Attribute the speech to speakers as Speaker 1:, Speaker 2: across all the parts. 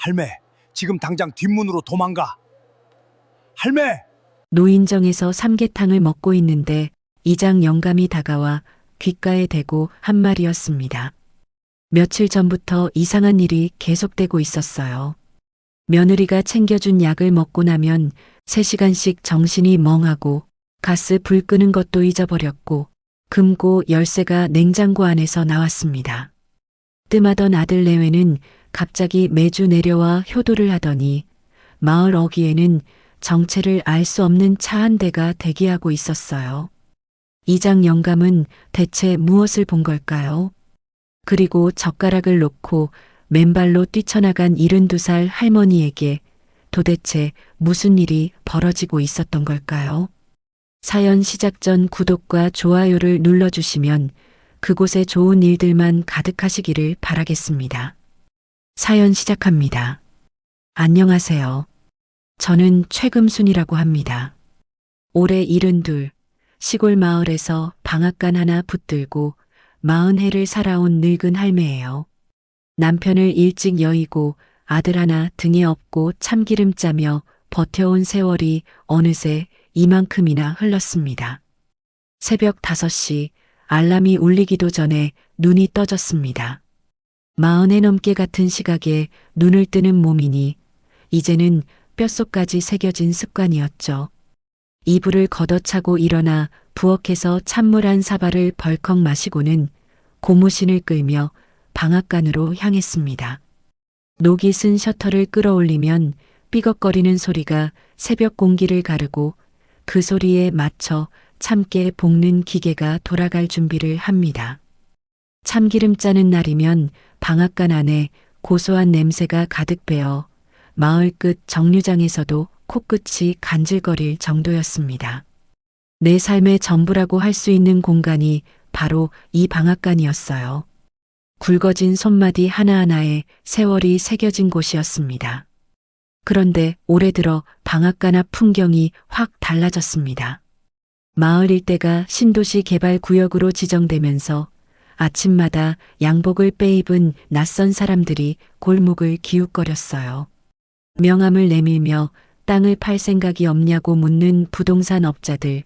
Speaker 1: 할매, 지금 당장 뒷문으로 도망가. 할매!
Speaker 2: 노인정에서 삼계탕을 먹고 있는데 이장 영감이 다가와 귓가에 대고 한 말이었습니다. 며칠 전부터 이상한 일이 계속되고 있었어요. 며느리가 챙겨준 약을 먹고 나면 3시간씩 정신이 멍하고 가스 불 끄는 것도 잊어버렸고 금고 열쇠가 냉장고 안에서 나왔습니다. 뜸하던 아들 내외는 갑자기 매주 내려와 효도를 하더니 마을 어귀에는 정체를 알 수 없는 차 한 대가 대기하고 있었어요. 이장 영감은 대체 무엇을 본 걸까요? 그리고 젓가락을 놓고 맨발로 뛰쳐나간 72살 할머니에게 도대체 무슨 일이 벌어지고 있었던 걸까요? 사연 시작 전 구독과 좋아요를 눌러주시면 그곳에 좋은 일들만 가득하시기를 바라겠습니다. 사연 시작합니다. 안녕하세요. 저는 최금순이라고 합니다. 올해 72, 시골 마을에서 방앗간 하나 붙들고 40해를 살아온 늙은 할매예요. 남편을 일찍 여의고 아들 하나 등에 업고 참기름 짜며 버텨온 세월이 어느새 이만큼이나 흘렀습니다. 새벽 5시 알람이 울리기도 전에 눈이 떠졌습니다. 40해 넘게 같은 시각에 눈을 뜨는 몸이니 이제는 뼛속까지 새겨진 습관이었죠. 이불을 걷어차고 일어나 부엌에서 찬물 한 사발을 벌컥 마시고는 고무신을 끌며 방앗간으로 향했습니다. 녹이 쓴 셔터를 끌어올리면 삐걱거리는 소리가 새벽 공기를 가르고 그 소리에 맞춰 참깨 볶는 기계가 돌아갈 준비를 합니다. 참기름 짜는 날이면 방앗간 안에 고소한 냄새가 가득 배어 마을 끝 정류장에서도 코끝이 간질거릴 정도였습니다. 내 삶의 전부라고 할 수 있는 공간이 바로 이 방앗간이었어요. 굵어진 손마디 하나하나에 세월이 새겨진 곳이었습니다. 그런데 올해 들어 방앗간 앞 풍경이 확 달라졌습니다. 마을 일대가 신도시 개발 구역으로 지정되면서 아침마다 양복을 빼입은 낯선 사람들이 골목을 기웃거렸어요. 명함을 내밀며 땅을 팔 생각이 없냐고 묻는 부동산 업자들,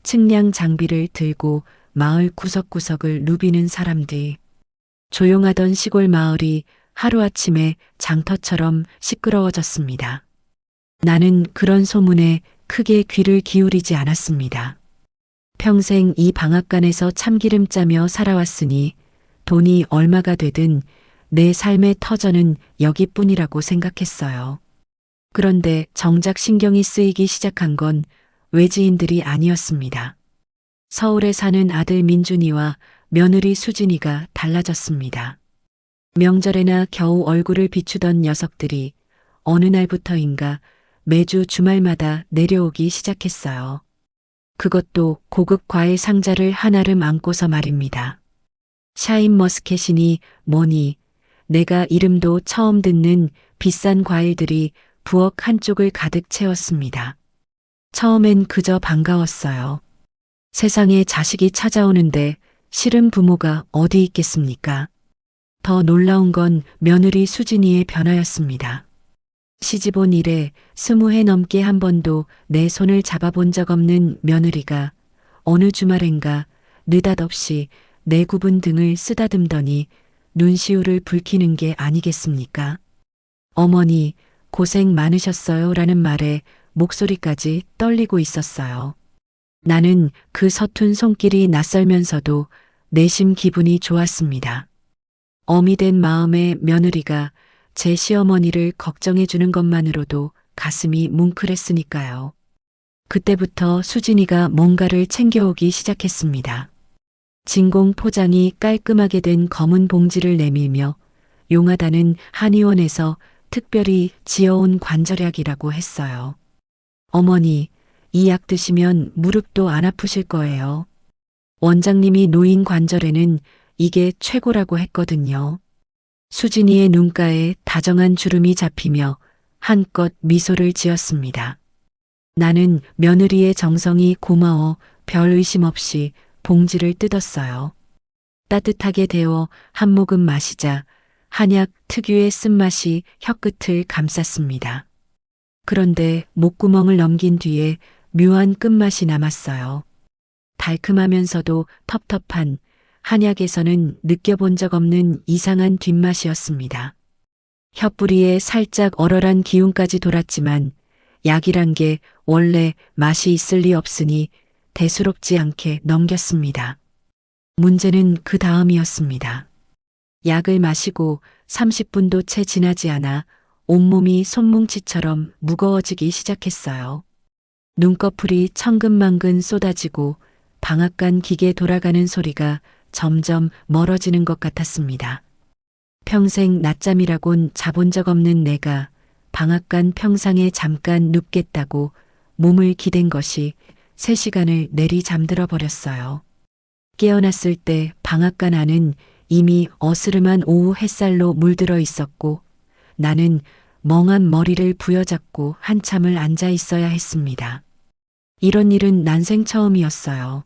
Speaker 2: 측량 장비를 들고 마을 구석구석을 누비는 사람들. 조용하던 시골 마을이 하루아침에 장터처럼 시끄러워졌습니다. 나는 그런 소문에 크게 귀를 기울이지 않았습니다. 평생 이 방앗간에서 참기름 짜며 살아왔으니 돈이 얼마가 되든 내 삶의 터전은 여기뿐이라고 생각했어요. 그런데 정작 신경이 쓰이기 시작한 건 외지인들이 아니었습니다. 서울에 사는 아들 민준이와 며느리 수진이가 달라졌습니다. 명절에나 겨우 얼굴을 비추던 녀석들이 어느 날부터인가 매주 주말마다 내려오기 시작했어요. 그것도 고급 과일 상자를 한아름 안고서 말입니다. 샤인머스켓이니 뭐니 내가 이름도 처음 듣는 비싼 과일들이 부엌 한쪽을 가득 채웠습니다. 처음엔 그저 반가웠어요. 세상에 자식이 찾아오는데 싫은 부모가 어디 있겠습니까? 더 놀라운 건 며느리 수진이의 변화였습니다. 시집 온 이래 20해 넘게 한 번도 내 손을 잡아본 적 없는 며느리가 어느 주말엔가 느닷없이 내 굽은 등을 쓰다듬더니 눈시울을 붉히는 게 아니겠습니까? 어머니 고생 많으셨어요 라는 말에 목소리까지 떨리고 있었어요. 나는 그 서툰 손길이 낯설면서도 내심 기분이 좋았습니다. 어미 된 마음의 며느리가 제 시어머니를 걱정해 주는 것만으로도 가슴이 뭉클했으니까요. 그때부터 수진이가 뭔가를 챙겨오기 시작했습니다. 진공 포장이 깔끔하게 된 검은 봉지를 내밀며 용하다는 한의원에서 특별히 지어온 관절약이라고 했어요. 어머니, 이 약 드시면 무릎도 안 아프실 거예요. 원장님이 놓인 관절에는 이게 최고라고 했거든요. 수진이의 눈가에 다정한 주름이 잡히며 한껏 미소를 지었습니다. 나는 며느리의 정성이 고마워 별 의심 없이 봉지를 뜯었어요. 따뜻하게 데워 한 모금 마시자 한약 특유의 쓴맛이 혀끝을 감쌌습니다. 그런데 목구멍을 넘긴 뒤에 묘한 끝맛이 남았어요. 달큼하면서도 텁텁한, 한약에서는 느껴본 적 없는 이상한 뒷맛이었습니다. 혀뿌리에 살짝 얼얼한 기운까지 돌았지만 약이란 게 원래 맛이 있을 리 없으니 대수롭지 않게 넘겼습니다. 문제는 그 다음이었습니다. 약을 마시고 30분도 채 지나지 않아 온몸이 손뭉치처럼 무거워지기 시작했어요. 눈꺼풀이 천근만근 쏟아지고 방앗간 기계 돌아가는 소리가 점점 멀어지는 것 같았습니다. 평생 낮잠이라곤 자본 적 없는 내가 방앗간 평상에 잠깐 눕겠다고 몸을 기댄 것이 3시간을 내리 잠들어 버렸어요. 깨어났을 때 방앗간 안은 이미 어스름한 오후 햇살로 물들어 있었고 나는 멍한 머리를 부여잡고 한참을 앉아 있어야 했습니다. 이런 일은 난생 처음이었어요.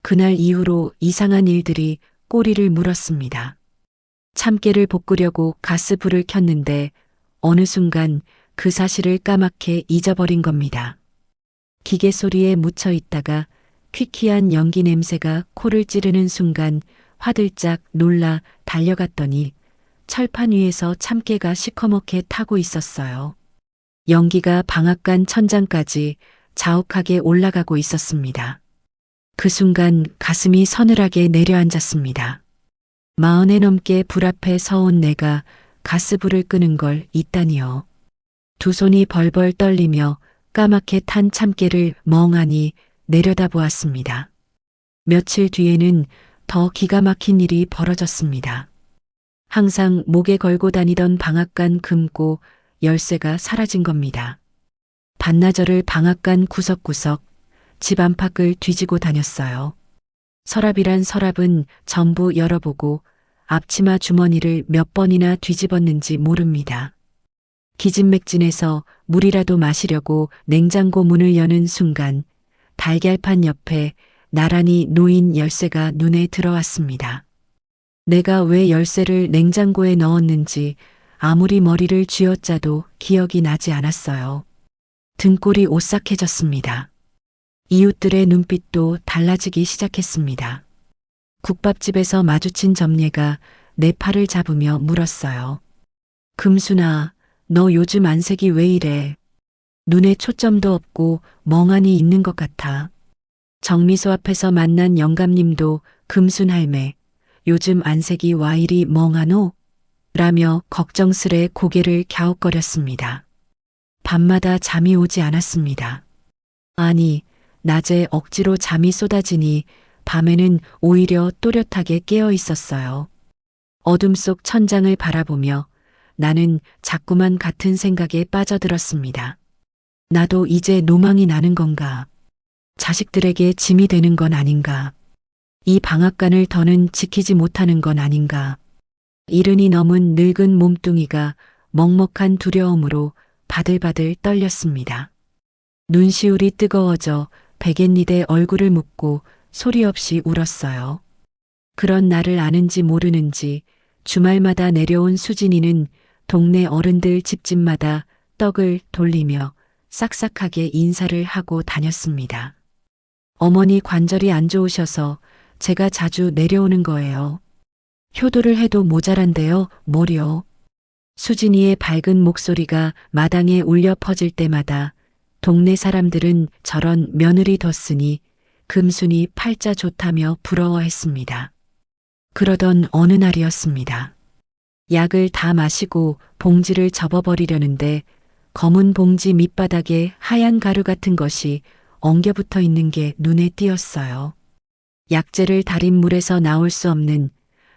Speaker 2: 그날 이후로 이상한 일들이 꼬리를 물었습니다. 참깨를 볶으려고 가스불을 켰는데 어느 순간 그 사실을 까맣게 잊어버린 겁니다. 기계 소리에 묻혀 있다가 퀴퀴한 연기 냄새가 코를 찌르는 순간 화들짝 놀라 달려갔더니 철판 위에서 참깨가 시커멓게 타고 있었어요. 연기가 방앗간 천장까지 자욱하게 올라가고 있었습니다. 그 순간 가슴이 서늘하게 내려앉았습니다. 40에 넘게 불 앞에 서온 내가 가스불을 끄는 걸 잊다니요. 두 손이 벌벌 떨리며 까맣게 탄 참깨를 멍하니 내려다보았습니다. 며칠 뒤에는 더 기가 막힌 일이 벌어졌습니다. 항상 목에 걸고 다니던 방앗간 금고 열쇠가 사라진 겁니다. 반나절을 방앗간 구석구석 집 안팎을 뒤지고 다녔어요. 서랍이란 서랍은 전부 열어보고 앞치마 주머니를 몇 번이나 뒤집었는지 모릅니다. 기진맥진해서 물이라도 마시려고 냉장고 문을 여는 순간 달걀판 옆에 나란히 놓인 열쇠가 눈에 들어왔습니다. 내가 왜 열쇠를 냉장고에 넣었는지 아무리 머리를 쥐어짜도 기억이 나지 않았어요. 등골이 오싹해졌습니다. 이웃들의 눈빛도 달라지기 시작했습니다. 국밥집에서 마주친 점례가 내 팔을 잡으며 물었어요. 금순아, 너 요즘 안색이 왜 이래? 눈에 초점도 없고 멍하니 있는 것 같아. 정미소 앞에서 만난 영감님도 금순 할매, 요즘 안색이 와 이리 멍하노? 라며 걱정스레 고개를 갸웃거렸습니다. 밤마다 잠이 오지 않았습니다. 아니, 낮에 억지로 잠이 쏟아지니 밤에는 오히려 또렷하게 깨어 있었어요. 어둠 속 천장을 바라보며 나는 자꾸만 같은 생각에 빠져들었습니다. 나도 이제 노망이 나는 건가? 자식들에게 짐이 되는 건 아닌가? 이 방앗간을 더는 지키지 못하는 건 아닌가? 이른이 넘은 늙은 몸뚱이가 먹먹한 두려움으로 바들바들 떨렸습니다. 눈시울이 뜨거워져 베갯니대 얼굴을 묶고 소리 없이 울었어요. 그런 나를 아는지 모르는지 주말마다 내려온 수진이는 동네 어른들 집집마다 떡을 돌리며 싹싹하게 인사를 하고 다녔습니다. 어머니 관절이 안 좋으셔서 제가 자주 내려오는 거예요. 효도를 해도 모자란데요, 뭐려. 수진이의 밝은 목소리가 마당에 울려 퍼질 때마다 동네 사람들은 저런 며느리 뒀으니 금순이 팔자 좋다며 부러워했습니다. 그러던 어느 날이었습니다. 약을 다 마시고 봉지를 접어버리려는데 검은 봉지 밑바닥에 하얀 가루 같은 것이 엉겨붙어 있는 게 눈에 띄었어요. 약재를 달인 물에서 나올 수 없는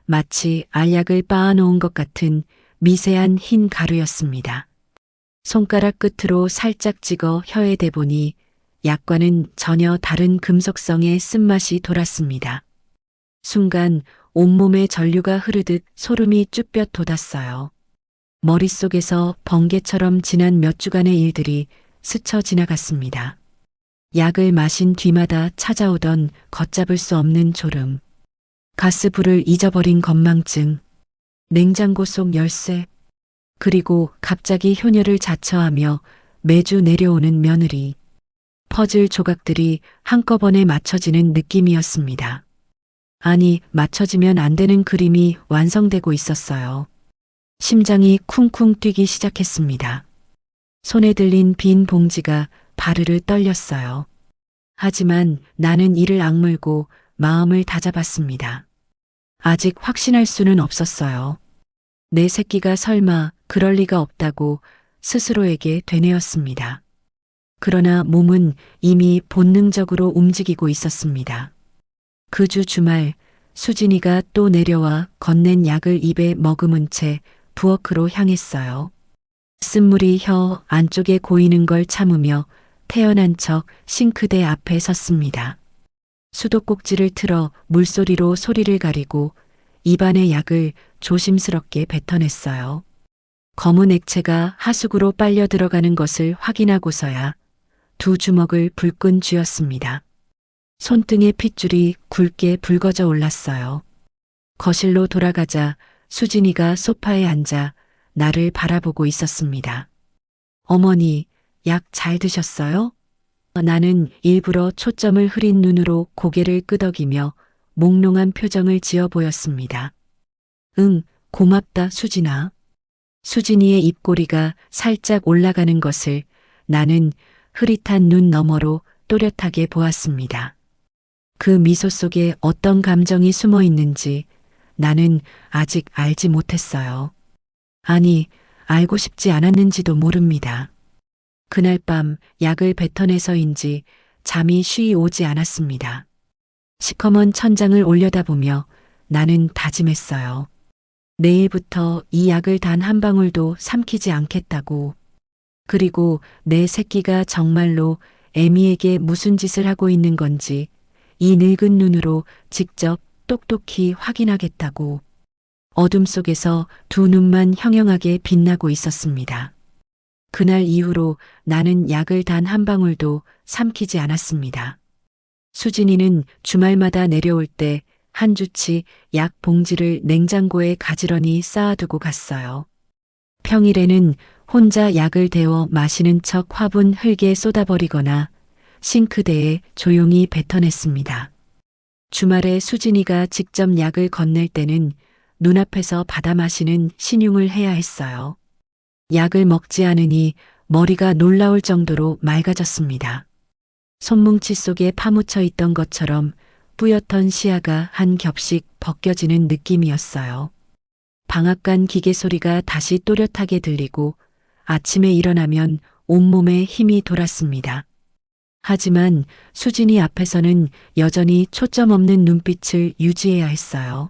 Speaker 2: 마치 알약을 빻아놓은 것 같은 미세한 흰 가루였습니다. 손가락 끝으로 살짝 찍어 혀에 대보니 약과는 전혀 다른 금속성의 쓴맛이 돌았습니다. 순간 온몸에 전류가 흐르듯 소름이 쭈뼛 돋았어요. 머릿속에서 번개처럼 지난 몇 주간의 일들이 스쳐 지나갔습니다. 약을 마신 뒤마다 찾아오던 걷잡을 수 없는 졸음, 가스불을 잊어버린 건망증, 냉장고 속 열쇠, 그리고 갑자기 효녀를 자처하며 매주 내려오는 며느리. 퍼즐 조각들이 한꺼번에 맞춰지는 느낌이었습니다. 아니, 맞춰지면 안 되는 그림이 완성되고 있었어요. 심장이 쿵쿵 뛰기 시작했습니다. 손에 들린 빈 봉지가 바르르 떨렸어요. 하지만 나는 이를 악물고 마음을 다잡았습니다. 아직 확신할 수는 없었어요. 내 새끼가 설마 그럴 리가 없다고 스스로에게 되뇌었습니다. 그러나 몸은 이미 본능적으로 움직이고 있었습니다. 그 주 주말 수진이가 또 내려와 건넨 약을 입에 머금은 채 부엌으로 향했어요. 쓴물이 혀 안쪽에 고이는 걸 참으며 태연한 척 싱크대 앞에 섰습니다. 수도꼭지를 틀어 물소리로 소리를 가리고 입안의 약을 조심스럽게 뱉어냈어요. 검은 액체가 하수구로 빨려 들어가는 것을 확인하고서야 두 주먹을 불끈 쥐었습니다. 손등의 핏줄이 굵게 붉어져 올랐어요. 거실로 돌아가자 수진이가 소파에 앉아 나를 바라보고 있었습니다. 어머니, 약 잘 드셨어요? 나는 일부러 초점을 흐린 눈으로 고개를 끄덕이며 몽롱한 표정을 지어 보였습니다. 응, 고맙다, 수진아. 수진이의 입꼬리가 살짝 올라가는 것을 나는 흐릿한 눈 너머로 또렷하게 보았습니다. 그 미소 속에 어떤 감정이 숨어 있는지 나는 아직 알지 못했어요. 아니, 알고 싶지 않았는지도 모릅니다. 그날 밤 약을 뱉어내서인지 잠이 쉬이 오지 않았습니다. 시커먼 천장을 올려다보며 나는 다짐했어요. 내일부터 이 약을 단 한 방울도 삼키지 않겠다고. 그리고 내 새끼가 정말로 애미에게 무슨 짓을 하고 있는 건지 이 늙은 눈으로 직접 똑똑히 확인하겠다고. 어둠 속에서 두 눈만 형형하게 빛나고 있었습니다. 그날 이후로 나는 약을 단 한 방울도 삼키지 않았습니다. 수진이는 주말마다 내려올 때 한 주치 약 봉지를 냉장고에 가지런히 쌓아두고 갔어요. 평일에는 혼자 약을 데워 마시는 척 화분 흙에 쏟아버리거나 싱크대에 조용히 뱉어냈습니다. 주말에 수진이가 직접 약을 건넬 때는 눈앞에서 받아 마시는 신용을 해야 했어요. 약을 먹지 않으니 머리가 놀라울 정도로 맑아졌습니다. 손뭉치 속에 파묻혀 있던 것처럼 뿌옇던 시야가 한 겹씩 벗겨지는 느낌이었어요. 방앗간 기계 소리가 다시 또렷하게 들리고 아침에 일어나면 온몸에 힘이 돌았습니다. 하지만 수진이 앞에서는 여전히 초점 없는 눈빛을 유지해야 했어요.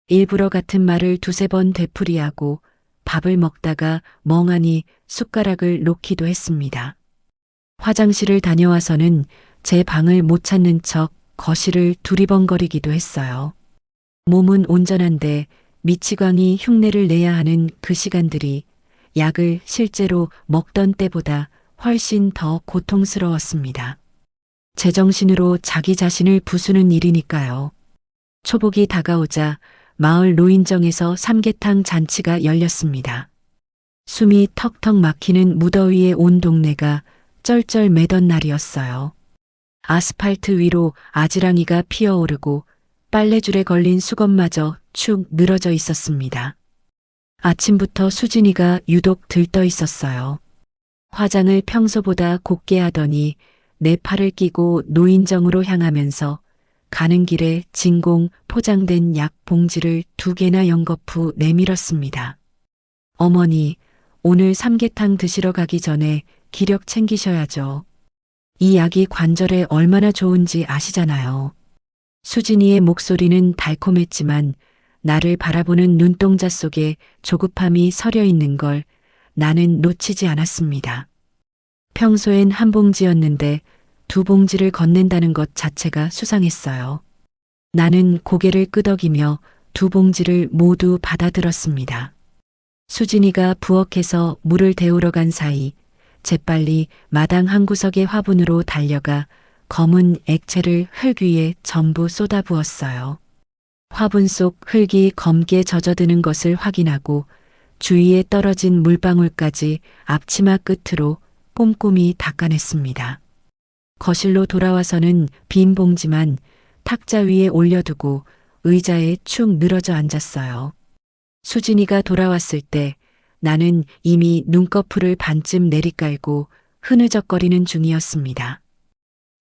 Speaker 2: 일부러 같은 말을 두세 번 되풀이하고 밥을 먹다가 멍하니 숟가락을 놓기도 했습니다. 화장실을 다녀와서는 제 방을 못 찾는 척 거실을 두리번거리기도 했어요. 몸은 온전한데 미치광이 흉내를 내야 하는 그 시간들이 약을 실제로 먹던 때보다 훨씬 더 고통스러웠습니다. 제정신으로 자기 자신을 부수는 일이니까요. 초복이 다가오자 마을 노인정에서 삼계탕 잔치가 열렸습니다. 숨이 턱턱 막히는 무더위에 온 동네가 쩔쩔매던 날이었어요. 아스팔트 위로 아지랑이가 피어오르고 빨래줄에 걸린 수건마저 축 늘어져 있었습니다. 아침부터 수진이가 유독 들떠 있었어요. 화장을 평소보다 곱게 하더니 내 팔을 끼고 노인정으로 향하면서 가는 길에 진공 포장된 약 봉지를 2개나 연거푸 내밀었습니다. 어머니, 오늘 삼계탕 드시러 가기 전에 기력 챙기셔야죠. 이 약이 관절에 얼마나 좋은지 아시잖아요. 수진이의 목소리는 달콤했지만 나를 바라보는 눈동자 속에 조급함이 서려 있는 걸 나는 놓치지 않았습니다. 평소엔 한 봉지였는데 2봉지를 건넨다는 것 자체가 수상했어요. 나는 고개를 끄덕이며 2봉지를 모두 받아들었습니다. 수진이가 부엌에서 물을 데우러 간 사이 재빨리 마당 한 구석의 화분으로 달려가 검은 액체를 흙 위에 전부 쏟아부었어요. 화분 속 흙이 검게 젖어드는 것을 확인하고 주위에 떨어진 물방울까지 앞치마 끝으로 꼼꼼히 닦아냈습니다. 거실로 돌아와서는 빈 봉지만 탁자 위에 올려두고 의자에 축 늘어져 앉았어요. 수진이가 돌아왔을 때 나는 이미 눈꺼풀을 반쯤 내리깔고 흐느적거리는 중이었습니다.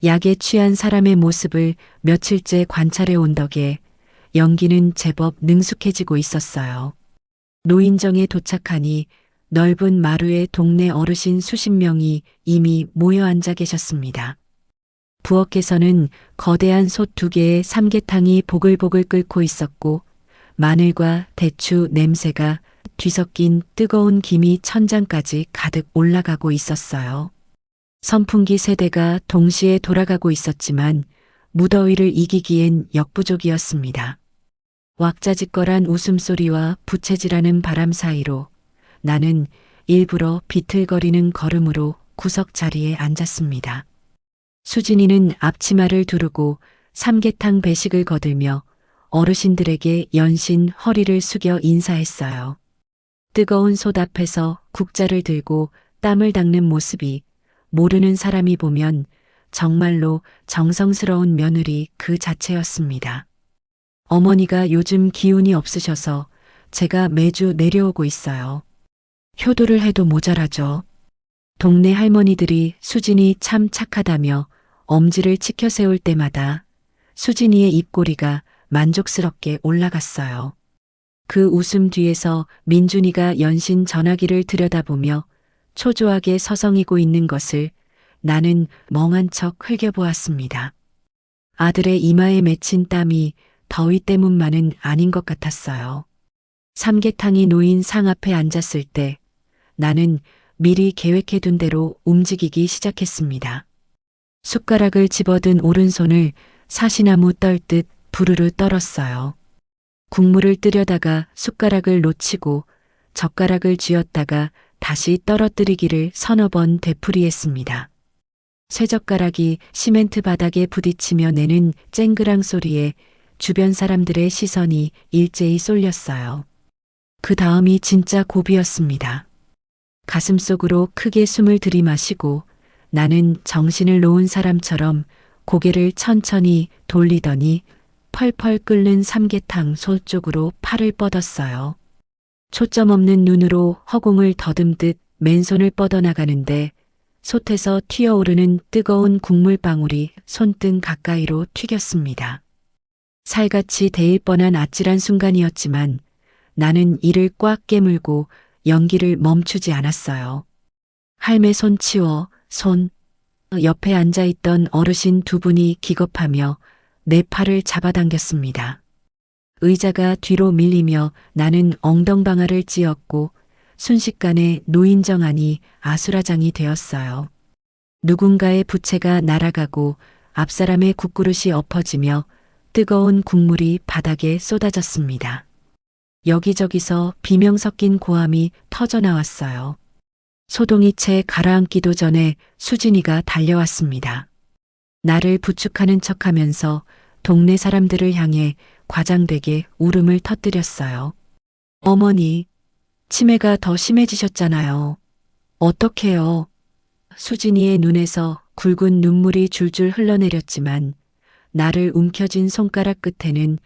Speaker 2: 약에 취한 사람의 모습을 며칠째 관찰해 온 덕에 연기는 제법 능숙해지고 있었어요. 노인정에 도착하니 넓은 마루에 동네 어르신 수십 명이 이미 모여 앉아 계셨습니다. 부엌에서는 거대한 솥 2개에 삼계탕이 보글보글 끓고 있었고 마늘과 대추 냄새가 뒤섞인 뜨거운 김이 천장까지 가득 올라가고 있었어요. 선풍기 세대가 동시에 돌아가고 있었지만 무더위를 이기기엔 역부족이었습니다. 왁자지껄한 웃음소리와 부채질하는 바람 사이로 나는 일부러 비틀거리는 걸음으로 구석 자리에 앉았습니다. 수진이는 앞치마를 두르고 삼계탕 배식을 거들며 어르신들에게 연신 허리를 숙여 인사했어요. 뜨거운 솥 앞에서 국자를 들고 땀을 닦는 모습이 모르는 사람이 보면 정말로 정성스러운 며느리 그 자체였습니다. 어머니가 요즘 기운이 없으셔서 제가 매주 내려오고 있어요. 효도를 해도 모자라죠. 동네 할머니들이 수진이 참 착하다며 엄지를 치켜 세울 때마다 수진이의 입꼬리가 만족스럽게 올라갔어요. 그 웃음 뒤에서 민준이가 연신 전화기를 들여다보며 초조하게 서성이고 있는 것을 나는 멍한 척 흘겨보았습니다. 아들의 이마에 맺힌 땀이 더위 때문만은 아닌 것 같았어요. 삼계탕이 놓인 상 앞에 앉았을 때 나는 미리 계획해둔 대로 움직이기 시작했습니다. 숟가락을 집어든 오른손을 사시나무 떨듯 부르르 떨었어요. 국물을 뜨려다가 숟가락을 놓치고 젓가락을 쥐었다가 다시 떨어뜨리기를 서너 번 되풀이했습니다. 쇠젓가락이 시멘트 바닥에 부딪히며 내는 쨍그랑 소리에 주변 사람들의 시선이 일제히 쏠렸어요. 그 다음이 진짜 고비였습니다. 가슴속으로 크게 숨을 들이마시고 나는 정신을 놓은 사람처럼 고개를 천천히 돌리더니 펄펄 끓는 삼계탕 솥 쪽으로 팔을 뻗었어요. 초점 없는 눈으로 허공을 더듬듯 맨손을 뻗어나가는데 솥에서 튀어오르는 뜨거운 국물방울이 손등 가까이로 튀겼습니다. 살같이 데일 뻔한 아찔한 순간이었지만 나는 이를 꽉 깨물고 연기를 멈추지 않았어요. 할매 손 치워, 손. 옆에 앉아있던 어르신 2분이 기겁하며 내 팔을 잡아당겼습니다. 의자가 뒤로 밀리며 나는 엉덩방아를 찧었고 순식간에 노인정 안이 아수라장이 되었어요. 누군가의 부채가 날아가고 앞사람의 국그릇이 엎어지며 뜨거운 국물이 바닥에 쏟아졌습니다. 여기저기서 비명 섞인 고함이 터져나왔어요. 소동이 채 가라앉기도 전에 수진이가 달려왔습니다. 나를 부축하는 척하면서 동네 사람들을 향해 과장되게 울음을 터뜨렸어요. 어머니, 치매가 더 심해지셨잖아요. 어떡해요? 수진이의 눈에서 굵은 눈물이 줄줄 흘러내렸지만 나를 움켜쥔 손가락 끝에는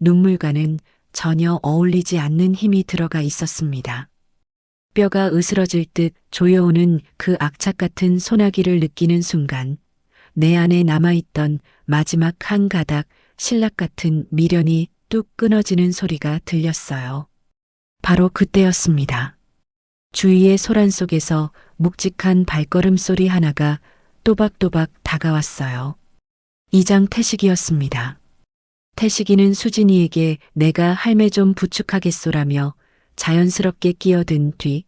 Speaker 2: 눈물과는 전혀 어울리지 않는 힘이 들어가 있었습니다. 뼈가 으스러질 듯 조여오는 그 악착 같은 소나기를 느끼는 순간 내 안에 남아있던 마지막 한 가닥 신락 같은 미련이 뚝 끊어지는 소리가 들렸어요. 바로 그때였습니다. 주위의 소란 속에서 묵직한 발걸음 소리 하나가 또박또박 다가왔어요. 이장 태식이었습니다. 태식이는 수진이에게 내가 할매 좀 부축하겠소라며 자연스럽게 끼어든 뒤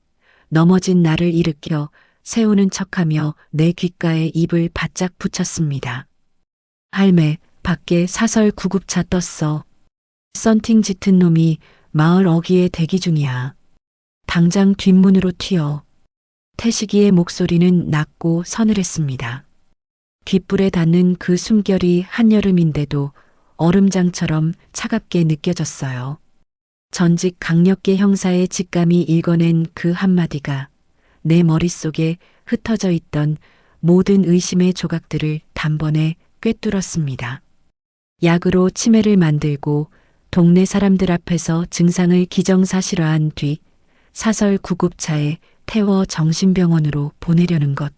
Speaker 2: 넘어진 나를 일으켜 세우는 척하며 내 귓가에 입을 바짝 붙였습니다. 할매, 밖에 사설 구급차 떴어. 썬팅 짙은 놈이 마을 어귀에 대기 중이야. 당장 뒷문으로 튀어. 태식이의 목소리는 낮고 서늘했습니다. 귓불에 닿는 그 숨결이 한여름인데도 얼음장처럼 차갑게 느껴졌어요. 전직 강력계 형사의 직감이 읽어낸 그 한마디가 내 머릿속에 흩어져 있던 모든 의심의 조각들을 단번에 꿰뚫었습니다. 약으로 치매를 만들고 동네 사람들 앞에서 증상을 기정사실화한 뒤 사설 구급차에 태워 정신병원으로 보내려는 것.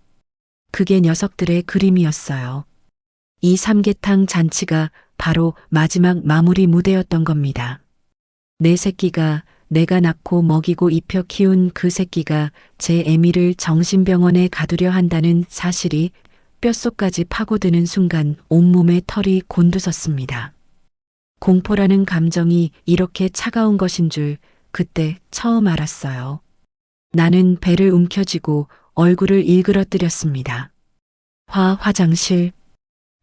Speaker 2: 그게 녀석들의 그림이었어요. 이 삼계탕 잔치가 바로 마지막 마무리 무대였던 겁니다. 내 새끼가 내가 낳고 먹이고 입혀 키운 그 새끼가 제 애미를 정신병원에 가두려 한다는 사실이 뼛속까지 파고드는 순간 온몸에 털이 곤두섰습니다. 공포라는 감정이 이렇게 차가운 것인 줄 그때 처음 알았어요. 나는 배를 움켜쥐고 얼굴을 일그러뜨렸습니다. 화장실.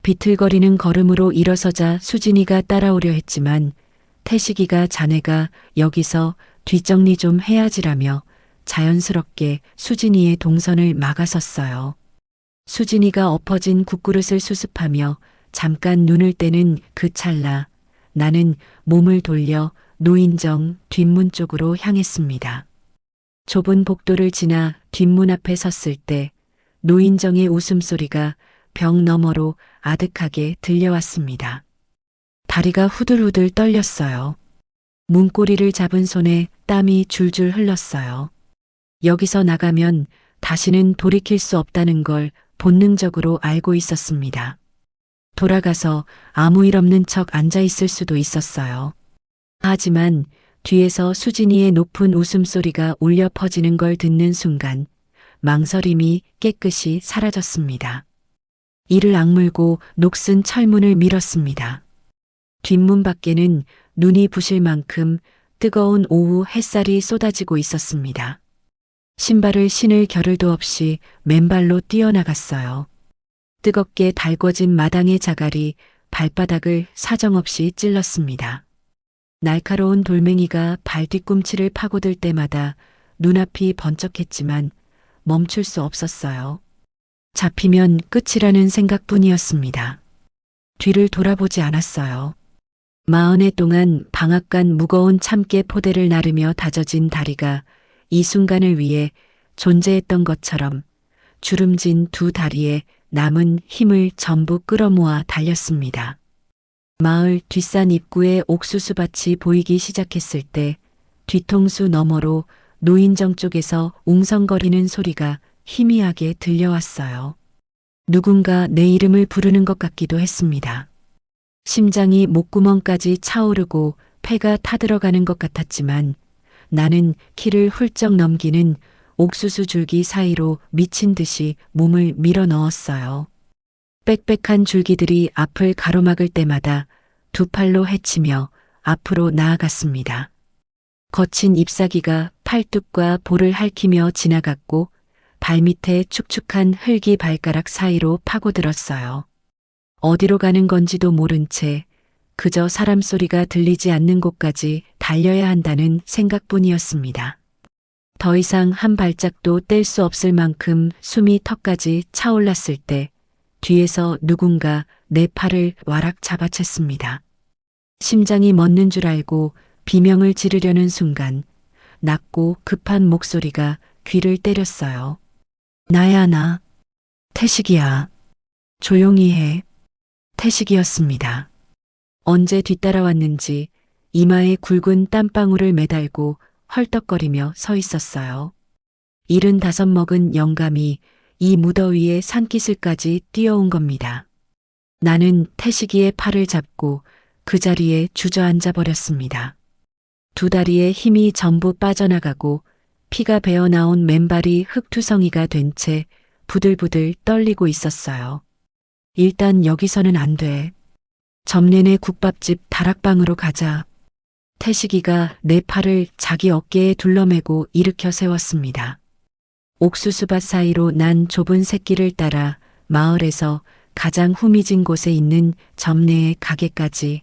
Speaker 2: 비틀거리는 걸음으로 일어서자 수진이가 따라오려 했지만 태식이가 자네가 여기서 뒷정리 좀 해야지라며 자연스럽게 수진이의 동선을 막아섰어요. 수진이가 엎어진 국그릇을 수습하며 잠깐 눈을 떼는 그 찰나 나는 몸을 돌려 노인정 뒷문 쪽으로 향했습니다. 좁은 복도를 지나 뒷문 앞에 섰을 때 노인정의 웃음소리가 벽 너머로 아득하게 들려왔습니다. 다리가 후들후들 떨렸어요. 문고리를 잡은 손에 땀이 줄줄 흘렀어요. 여기서 나가면 다시는 돌이킬 수 없다는 걸 본능적으로 알고 있었습니다. 돌아가서 아무 일 없는 척 앉아 있을 수도 있었어요. 하지만 뒤에서 수진이의 높은 웃음소리가 울려 퍼지는 걸 듣는 순간 망설임이 깨끗이 사라졌습니다. 이를 악물고 녹슨 철문을 밀었습니다. 뒷문 밖에는 눈이 부실 만큼 뜨거운 오후 햇살이 쏟아지고 있었습니다. 신발을 신을 겨를도 없이 맨발로 뛰어나갔어요. 뜨겁게 달궈진 마당의 자갈이 발바닥을 사정없이 찔렀습니다. 날카로운 돌멩이가 발 뒤꿈치를 파고들 때마다 눈앞이 번쩍했지만 멈출 수 없었어요. 잡히면 끝이라는 생각뿐이었습니다. 뒤를 돌아보지 않았어요. 40해 동안 방앗간 무거운 참깨 포대를 나르며 다져진 다리가 이 순간을 위해 존재했던 것처럼 주름진 두 다리에 남은 힘을 전부 끌어모아 달렸습니다. 마을 뒷산 입구에 옥수수밭이 보이기 시작했을 때 뒤통수 너머로 노인정 쪽에서 웅성거리는 소리가 희미하게 들려왔어요. 누군가 내 이름을 부르는 것 같기도 했습니다. 심장이 목구멍까지 차오르고 폐가 타들어가는 것 같았지만 나는 키를 훌쩍 넘기는 옥수수 줄기 사이로 미친 듯이 몸을 밀어 넣었어요. 빽빽한 줄기들이 앞을 가로막을 때마다 두 팔로 헤치며 앞으로 나아갔습니다. 거친 잎사귀가 팔뚝과 볼을 핥히며 지나갔고 발밑에 축축한 흙이 발가락 사이로 파고들었어요. 어디로 가는 건지도 모른 채 그저 사람 소리가 들리지 않는 곳까지 달려야 한다는 생각뿐이었습니다. 더 이상 한 발짝도 뗄 수 없을 만큼 숨이 턱까지 차올랐을 때 뒤에서 누군가 내 팔을 와락 잡아챘습니다. 심장이 멎는 줄 알고 비명을 지르려는 순간 낮고 급한 목소리가 귀를 때렸어요. 나야 나. 태식이야. 조용히 해. 태식이었습니다. 언제 뒤따라왔는지 이마에 굵은 땀방울을 매달고 헐떡거리며 서 있었어요. 75 먹은 영감이 이 무더위에 산기슭까지 뛰어온 겁니다. 나는 태식이의 팔을 잡고 그 자리에 주저앉아 버렸습니다. 두 다리에 힘이 전부 빠져나가고 피가 배어나온 맨발이 흙투성이가 된 채 부들부들 떨리고 있었어요. 일단 여기서는 안 돼. 점례네 국밥집 다락방으로 가자. 태식이가 내 팔을 자기 어깨에 둘러매고 일으켜 세웠습니다. 옥수수밭 사이로 난 좁은 새길을 따라 마을에서 가장 후미진 곳에 있는 점례의 가게까지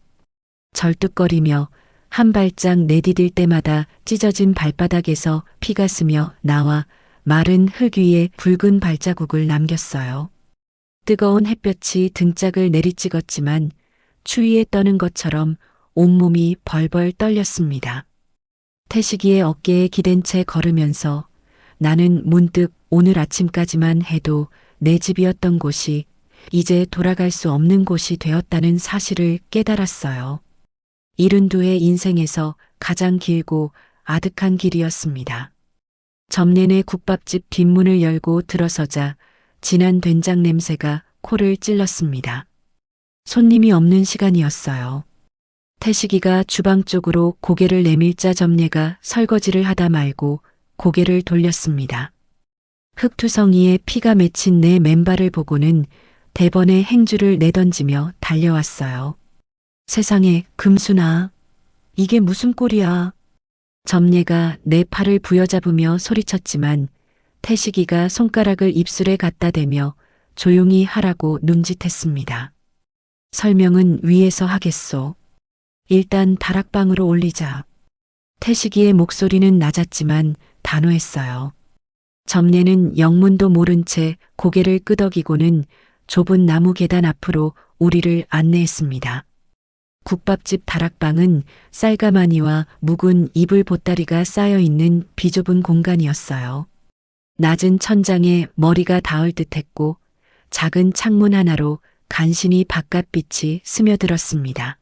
Speaker 2: 절뚝거리며 한 발짝 내디딜 때마다 찢어진 발바닥에서 피가 스며 나와 마른 흙 위에 붉은 발자국을 남겼어요. 뜨거운 햇볕이 등짝을 내리찍었지만 추위에 떠는 것처럼 온몸이 벌벌 떨렸습니다. 태식이의 어깨에 기댄 채 걸으면서 나는 문득 오늘 아침까지만 해도 내 집이었던 곳이 이제 돌아갈 수 없는 곳이 되었다는 사실을 깨달았어요. 72의 인생에서 가장 길고 아득한 길이었습니다. 점례네 국밥집 뒷문을 열고 들어서자 진한 된장 냄새가 코를 찔렀습니다. 손님이 없는 시간이었어요. 태식이가 주방 쪽으로 고개를 내밀자 점례가 설거지를 하다 말고 고개를 돌렸습니다. 흙투성이에 피가 맺힌 내 맨발을 보고는 대번에 행주를 내던지며 달려왔어요. 세상에, 금순아. 이게 무슨 꼴이야. 점례가 내 팔을 부여잡으며 소리쳤지만 태식이가 손가락을 입술에 갖다 대며 조용히 하라고 눈짓했습니다. 설명은 위에서 하겠소. 일단 다락방으로 올리자. 태식이의 목소리는 낮았지만 단호했어요. 점례는 영문도 모른 채 고개를 끄덕이고는 좁은 나무 계단 앞으로 우리를 안내했습니다. 국밥집 다락방은 쌀가마니와 묵은 이불 보따리가 쌓여있는 비좁은 공간이었어요. 낮은 천장에 머리가 닿을 듯했고 작은 창문 하나로 간신히 바깥빛이 스며들었습니다.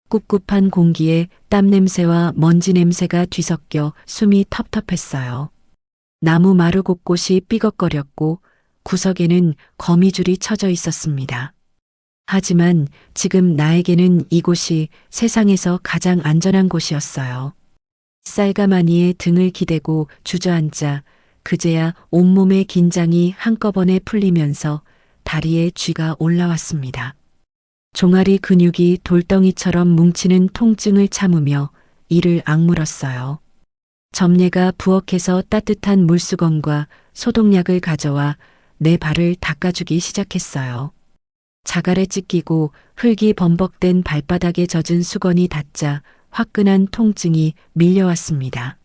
Speaker 2: 꿉꿉한 공기에 땀 냄새와 먼지 냄새가 뒤섞여 숨이 텁텁했어요. 나무 마루 곳곳이 삐걱거렸고 구석에는 거미줄이 쳐져 있었습니다. 하지만 지금 나에게는 이곳이 세상에서 가장 안전한 곳이었어요. 쌀가마니에 등을 기대고 주저앉자 그제야 온몸의 긴장이 한꺼번에 풀리면서 다리에 쥐가 올라왔습니다. 종아리 근육이 돌덩이처럼 뭉치는 통증을 참으며 이를 악물었어요. 점례가 부엌에서 따뜻한 물수건과 소독약을 가져와 내 발을 닦아주기 시작했어요. 자갈에 찢기고 흙이 범벅된 발바닥에 젖은 수건이 닿자 화끈한 통증이 밀려왔습니다.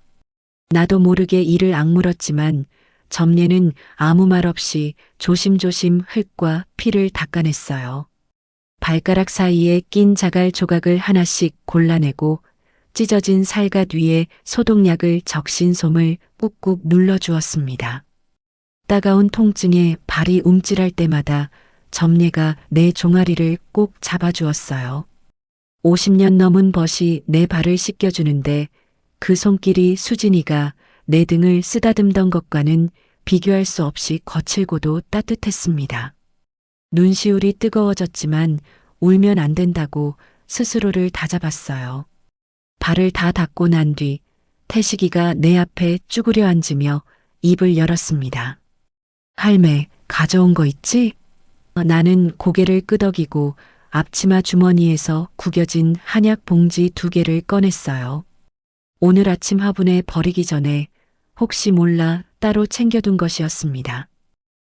Speaker 2: 나도 모르게 이를 악물었지만 점례는 아무 말 없이 조심조심 흙과 피를 닦아냈어요. 발가락 사이에 낀 자갈 조각을 하나씩 골라내고 찢어진 살갗 위에 소독약을 적신 솜을 꾹꾹 눌러주었습니다. 따가운 통증에 발이 움찔할 때마다 점례가 내 종아리를 꼭 잡아주었어요. 50년 넘은 벗이 내 발을 씻겨주는데 그 손길이 수진이가 내 등을 쓰다듬던 것과는 비교할 수 없이 거칠고도 따뜻했습니다. 눈시울이 뜨거워졌지만 울면 안 된다고 스스로를 다잡았어요. 발을 다 닦고 난 뒤 태식이가 내 앞에 쭈그려 앉으며 입을 열었습니다. 할매, 가져온 거 있지? 나는 고개를 끄덕이고 앞치마 주머니에서 구겨진 한약 봉지 2개를 꺼냈어요. 오늘 아침 화분에 버리기 전에 혹시 몰라 따로 챙겨둔 것이었습니다.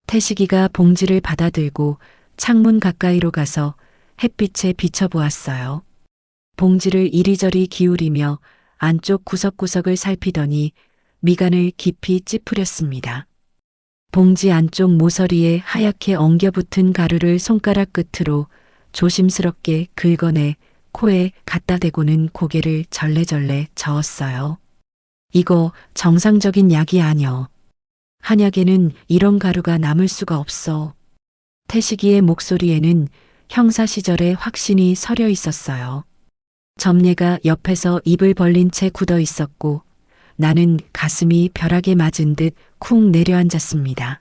Speaker 2: 태식이가 봉지를 받아들고 창문 가까이로 가서 햇빛에 비춰보았어요. 봉지를 이리저리 기울이며 안쪽 구석구석을 살피더니 미간을 깊이 찌푸렸습니다. 봉지 안쪽 모서리에 하얗게 엉겨붙은 가루를 손가락 끝으로 조심스럽게 긁어내 코에 갖다 대고는 고개를 절레절레 저었어요. 이거 정상적인 약이 아니여. 한약에는 이런 가루가 남을 수가 없어. 태식이의 목소리에는 형사 시절의 확신이 서려 있었어요. 점례가 옆에서 입을 벌린 채 굳어 있었고 나는 가슴이 벼락에 맞은 듯 쿵 내려앉았습니다.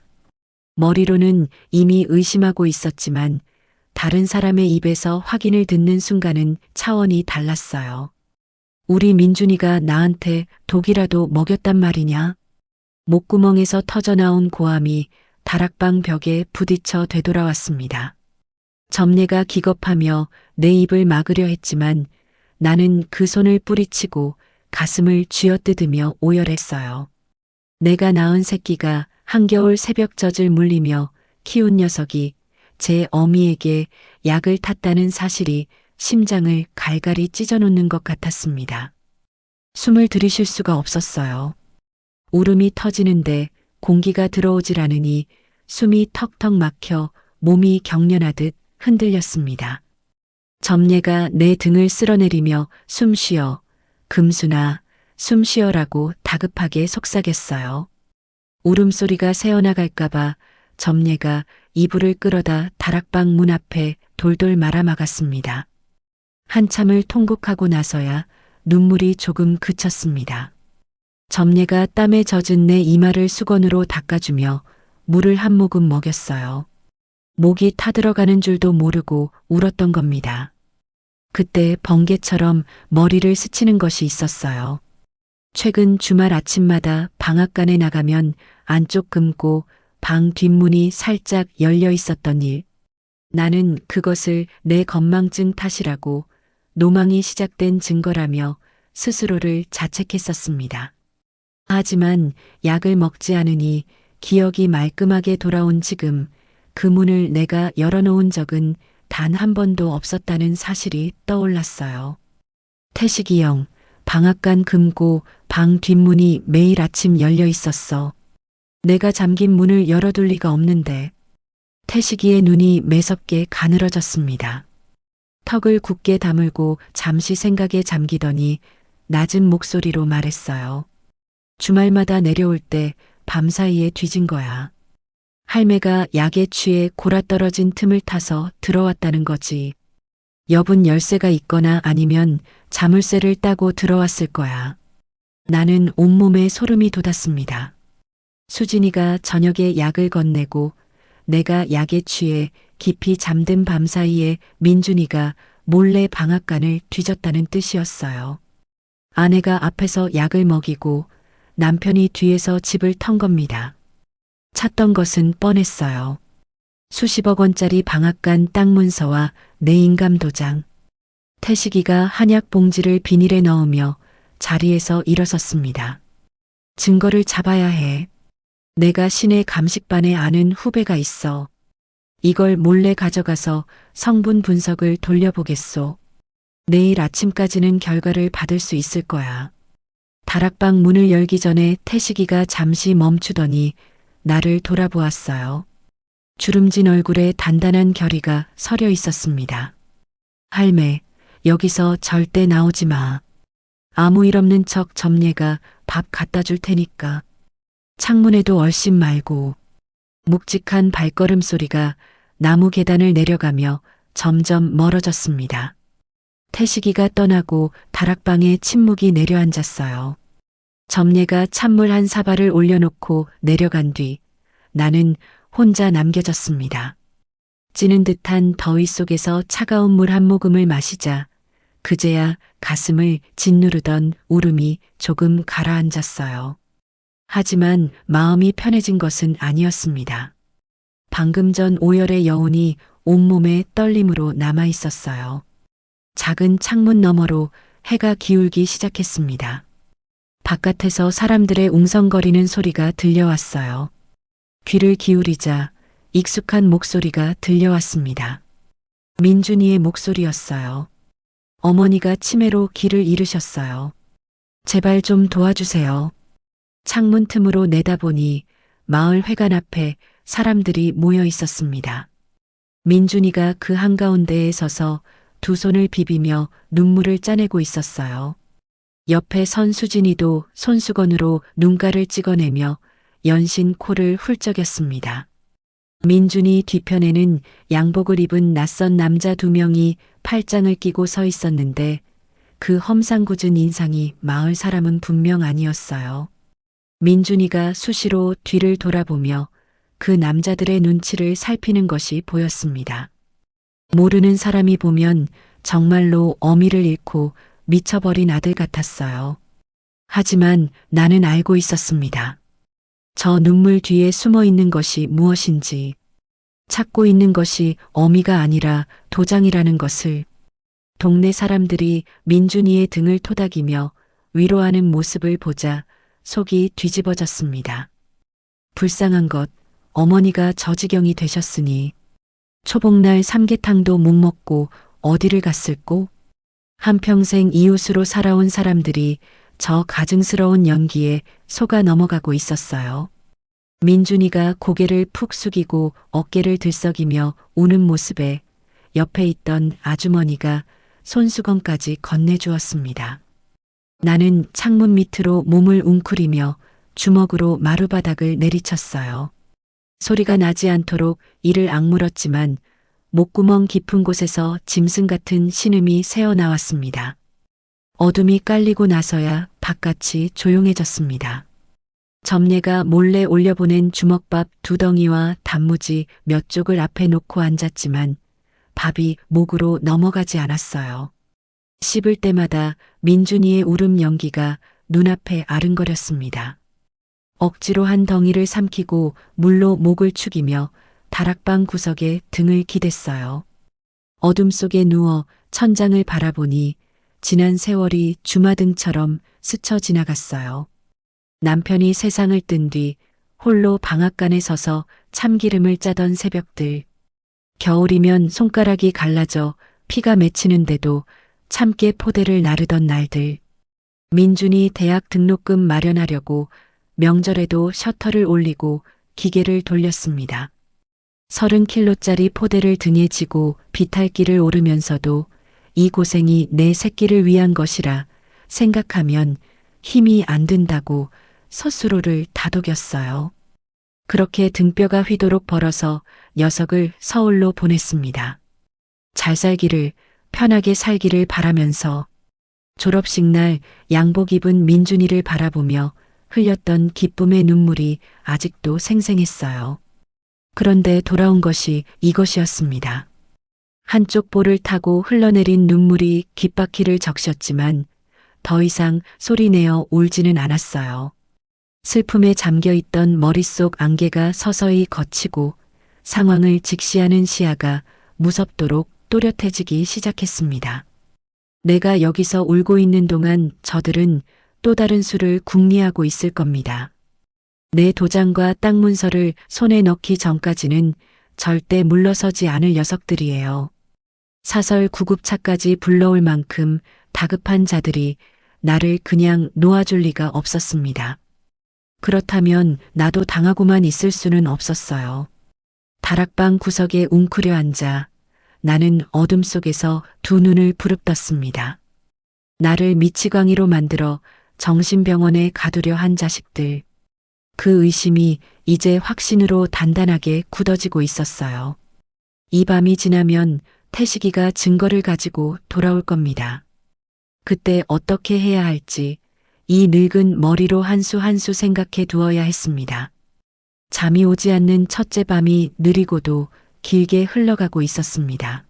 Speaker 2: 머리로는 이미 의심하고 있었지만 다른 사람의 입에서 확인을 듣는 순간은 차원이 달랐어요. 우리 민준이가 나한테 독이라도 먹였단 말이냐? 목구멍에서 터져나온 고함이 다락방 벽에 부딪혀 되돌아왔습니다. 점례가 기겁하며 내 입을 막으려 했지만 나는 그 손을 뿌리치고 가슴을 쥐어뜯으며 오열했어요. 내가 낳은 새끼가 한겨울 새벽젖을 물리며 키운 녀석이 제 어미에게 약을 탔다는 사실이 심장을 갈갈이 찢어놓는 것 같았습니다. 숨을 들이쉴 수가 없었어요. 울음이 터지는데 공기가 들어오질 않으니 숨이 턱턱 막혀 몸이 경련하듯 흔들렸습니다. 점례가 내 등을 쓸어내리며 숨 쉬어, 금순아, 숨 쉬어라고 다급하게 속삭였어요. 울음소리가 새어나갈까봐 점례가 이불을 끌어다 다락방 문 앞에 돌돌 말아 막았습니다. 한참을 통곡하고 나서야 눈물이 조금 그쳤습니다. 점례가 땀에 젖은 내 이마를 수건으로 닦아주며 물을 한 모금 먹였어요. 목이 타들어가는 줄도 모르고 울었던 겁니다. 그때 번개처럼 머리를 스치는 것이 있었어요. 최근 주말 아침마다 방앗간에 나가면 안쪽 금고 방 뒷문이 살짝 열려 있었던 일. 나는 그것을 내 건망증 탓이라고 노망이 시작된 증거라며 스스로를 자책했었습니다. 하지만 약을 먹지 않으니 기억이 말끔하게 돌아온 지금 그 문을 내가 열어놓은 적은 단 한 번도 없었다는 사실이 떠올랐어요. 태식이 형, 방앗간 금고 방 뒷문이 매일 아침 열려 있었어. 내가 잠긴 문을 열어둘 리가 없는데. 태식이의 눈이 매섭게 가늘어졌습니다. 턱을 굳게 다물고 잠시 생각에 잠기더니 낮은 목소리로 말했어요. 주말마다 내려올 때 밤사이에 뒤진 거야. 할매가 약에 취해 골아떨어진 틈을 타서 들어왔다는 거지. 엽은 열쇠가 있거나 아니면 자물쇠를 따고 들어왔을 거야. 나는 온몸에 소름이 돋았습니다. 수진이가 저녁에 약을 건네고 내가 약에 취해 깊이 잠든 밤사이에 민준이가 몰래 방앗간을 뒤졌다는 뜻이었어요. 아내가 앞에서 약을 먹이고 남편이 뒤에서 집을 턴 겁니다. 찾던 것은 뻔했어요. 수십억 원짜리 방앗간 땅 문서와 내 인감 도장. 태식이가 한약 봉지를 비닐에 넣으며 자리에서 일어섰습니다. 증거를 잡아야 해. 내가 시내 감식반에 아는 후배가 있어. 이걸 몰래 가져가서 성분 분석을 돌려보겠소. 내일 아침까지는 결과를 받을 수 있을 거야. 다락방 문을 열기 전에 태식이가 잠시 멈추더니 나를 돌아보았어요. 주름진 얼굴에 단단한 결의가 서려 있었습니다. 할매, 여기서 절대 나오지 마. 아무 일 없는 척 점례가 밥 갖다 줄 테니까. 창문에도 얼씬 말고. 묵직한 발걸음 소리가 나무 계단을 내려가며 점점 멀어졌습니다. 태식이가 떠나고 다락방에 침묵이 내려앉았어요. 점례가 찬물 한 사발을 올려놓고 내려간 뒤 나는 혼자 남겨졌습니다. 찌는 듯한 더위 속에서 차가운 물 한 모금을 마시자 그제야 가슴을 짓누르던 울음이 조금 가라앉았어요. 하지만 마음이 편해진 것은 아니었습니다. 방금 전 오열의 여운이 온몸에 떨림으로 남아 있었어요. 작은 창문 너머로 해가 기울기 시작했습니다. 바깥에서 사람들의 웅성거리는 소리가 들려왔어요. 귀를 기울이자 익숙한 목소리가 들려왔습니다. 민준이의 목소리였어요. 어머니가 치매로 길을 잃으셨어요. 제발 좀 도와주세요. 창문 틈으로 내다보니 마을 회관 앞에 사람들이 모여 있었습니다. 민준이가 그 한가운데에 서서 두 손을 비비며 눈물을 짜내고 있었어요. 옆에 선 수진이도 손수건으로 눈가를 찍어내며 연신 코를 훌쩍였습니다. 민준이 뒤편에는 양복을 입은 낯선 남자 두 명이 팔짱을 끼고 서 있었는데 그 험상궂은 인상이 마을 사람은 분명 아니었어요. 민준이가 수시로 뒤를 돌아보며 그 남자들의 눈치를 살피는 것이 보였습니다. 모르는 사람이 보면 정말로 어미를 잃고 미쳐버린 아들 같았어요. 하지만 나는 알고 있었습니다. 저 눈물 뒤에 숨어 있는 것이 무엇인지, 찾고 있는 것이 어미가 아니라 도장이라는 것을. 동네 사람들이 민준이의 등을 토닥이며 위로하는 모습을 보자 속이 뒤집어졌습니다. 불쌍한 것, 어머니가 저 지경이 되셨으니 초복날 삼계탕도 못 먹고 어디를 갔을꼬? 한평생 이웃으로 살아온 사람들이 저 가증스러운 연기에 속아 넘어가고 있었어요. 민준이가 고개를 푹 숙이고 어깨를 들썩이며 우는 모습에 옆에 있던 아주머니가 손수건까지 건네주었습니다. 나는 창문 밑으로 몸을 웅크리며 주먹으로 마루바닥을 내리쳤어요. 소리가 나지 않도록 이를 악물었지만 목구멍 깊은 곳에서 짐승 같은 신음이 새어나왔습니다. 어둠이 깔리고 나서야 바깥이 조용해졌습니다. 점례가 몰래 올려보낸 주먹밥 2덩이와 단무지 몇 쪽을 앞에 놓고 앉았지만 밥이 목으로 넘어가지 않았어요. 씹을 때마다 민준이의 울음 연기가 눈앞에 아른거렸습니다. 억지로 한 덩이를 삼키고 물로 목을 축이며 다락방 구석에 등을 기댔어요. 어둠 속에 누워 천장을 바라보니 지난 세월이 주마등처럼 스쳐 지나갔어요. 남편이 세상을 뜬 뒤 홀로 방앗간에 서서 참기름을 짜던 새벽들. 겨울이면 손가락이 갈라져 피가 맺히는데도 참깨 포대를 나르던 날들. 민준이 대학 등록금 마련하려고 명절에도 셔터를 올리고 기계를 돌렸습니다. 30kg짜리 포대를 등에 지고 비탈길을 오르면서도 이 고생이 내 새끼를 위한 것이라 생각하면 힘이 안 든다고 스스로를 다독였어요. 그렇게 등뼈가 휘도록 벌어서 녀석을 서울로 보냈습니다. 잘 살기를, 편하게 살기를 바라면서 졸업식 날 양복 입은 민준이를 바라보며 흘렸던 기쁨의 눈물이 아직도 생생했어요. 그런데 돌아온 것이 이것이었습니다. 한쪽 볼을 타고 흘러내린 눈물이 귓바퀴를 적셨지만 더 이상 소리내어 울지는 않았어요. 슬픔에 잠겨있던 머릿속 안개가 서서히 걷히고 상황을 직시하는 시야가 무섭도록 또렷해지기 시작했습니다. 내가 여기서 울고 있는 동안 저들은 또 다른 수를 궁리하고 있을 겁니다. 내 도장과 땅 문서를 손에 넣기 전까지는 절대 물러서지 않을 녀석들이에요. 사설 구급차까지 불러올 만큼 다급한 자들이 나를 그냥 놓아줄 리가 없었습니다. 그렇다면 나도 당하고만 있을 수는 없었어요. 다락방 구석에 웅크려 앉아 나는 어둠 속에서 두 눈을 부릅떴습니다. 나를 미치광이로 만들어 정신병원에 가두려 한 자식들. 그 의심이 이제 확신으로 단단하게 굳어지고 있었어요. 이 밤이 지나면 태식이가 증거를 가지고 돌아올 겁니다. 그때 어떻게 해야 할지 이 늙은 머리로 한 수 한 수 생각해 두어야 했습니다. 잠이 오지 않는 첫째 밤이 느리고도 길게 흘러가고 있었습니다.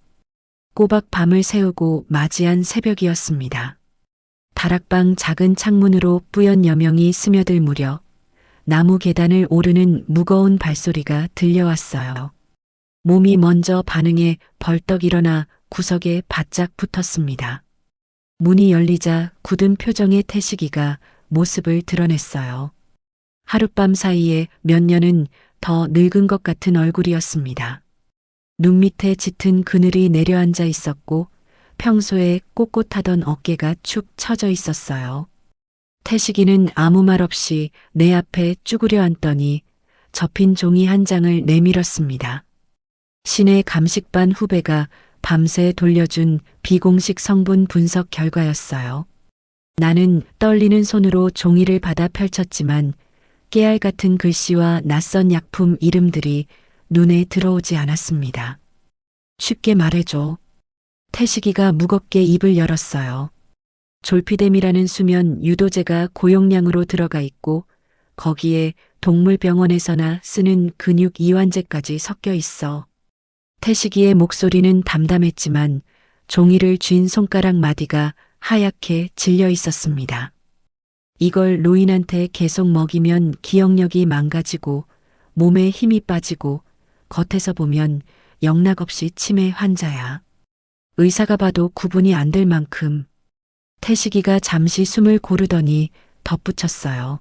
Speaker 2: 꼬박 밤을 새우고 맞이한 새벽이었습니다. 다락방 작은 창문으로 뿌연 여명이 스며들 무렵 나무 계단을 오르는 무거운 발소리가 들려왔어요. 몸이 먼저 반응해 벌떡 일어나 구석에 바짝 붙었습니다. 문이 열리자 굳은 표정의 태식이가 모습을 드러냈어요. 하룻밤 사이에 몇 년은 더 늙은 것 같은 얼굴이었습니다. 눈 밑에 짙은 그늘이 내려앉아 있었고 평소에 꼿꼿하던 어깨가 축 처져 있었어요. 태식이는 아무 말 없이 내 앞에 쭈그려 앉더니 접힌 종이 한 장을 내밀었습니다. 신의 감식반 후배가 밤새 돌려준 비공식 성분 분석 결과였어요. 나는 떨리는 손으로 종이를 받아 펼쳤지만 깨알 같은 글씨와 낯선 약품 이름들이 눈에 들어오지 않았습니다. 쉽게 말해줘. 태식이가 무겁게 입을 열었어요. 졸피뎀이라는 수면 유도제가 고용량으로 들어가 있고 거기에 동물병원에서나 쓰는 근육 이완제까지 섞여 있어. 태식이의 목소리는 담담했지만 종이를 쥔 손가락 마디가 하얗게 질려 있었습니다. 이걸 노인한테 계속 먹이면 기억력이 망가지고 몸에 힘이 빠지고 겉에서 보면 영락없이 치매 환자야. 의사가 봐도 구분이 안 될 만큼. 태식이가 잠시 숨을 고르더니 덧붙였어요.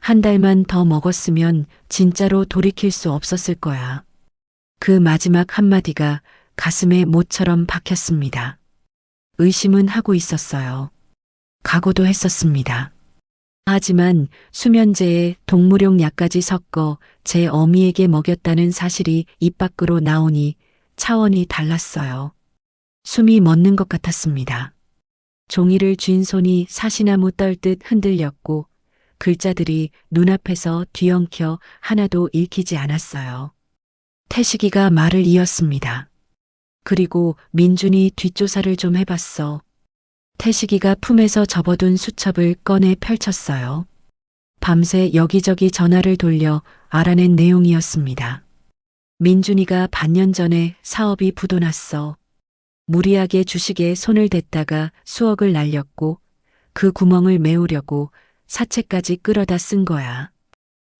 Speaker 2: 한 달만 더 먹었으면 진짜로 돌이킬 수 없었을 거야. 그 마지막 한마디가 가슴에 못처럼 박혔습니다. 의심은 하고 있었어요. 각오도 했었습니다. 하지만 수면제에 동물용 약까지 섞어 제 어미에게 먹였다는 사실이 입 밖으로 나오니 차원이 달랐어요. 숨이 멎는 것 같았습니다. 종이를 쥔 손이 사시나무 떨듯 흔들렸고 글자들이 눈앞에서 뒤엉켜 하나도 읽히지 않았어요. 태식이가 말을 이었습니다. 그리고 민준이 뒷조사를 좀 해봤어. 태식이가 품에서 접어둔 수첩을 꺼내 펼쳤어요. 밤새 여기저기 전화를 돌려 알아낸 내용이었습니다. 민준이가 반년 전에 사업이 부도났어. 무리하게 주식에 손을 댔다가 수억을 날렸고 그 구멍을 메우려고 사채까지 끌어다 쓴 거야.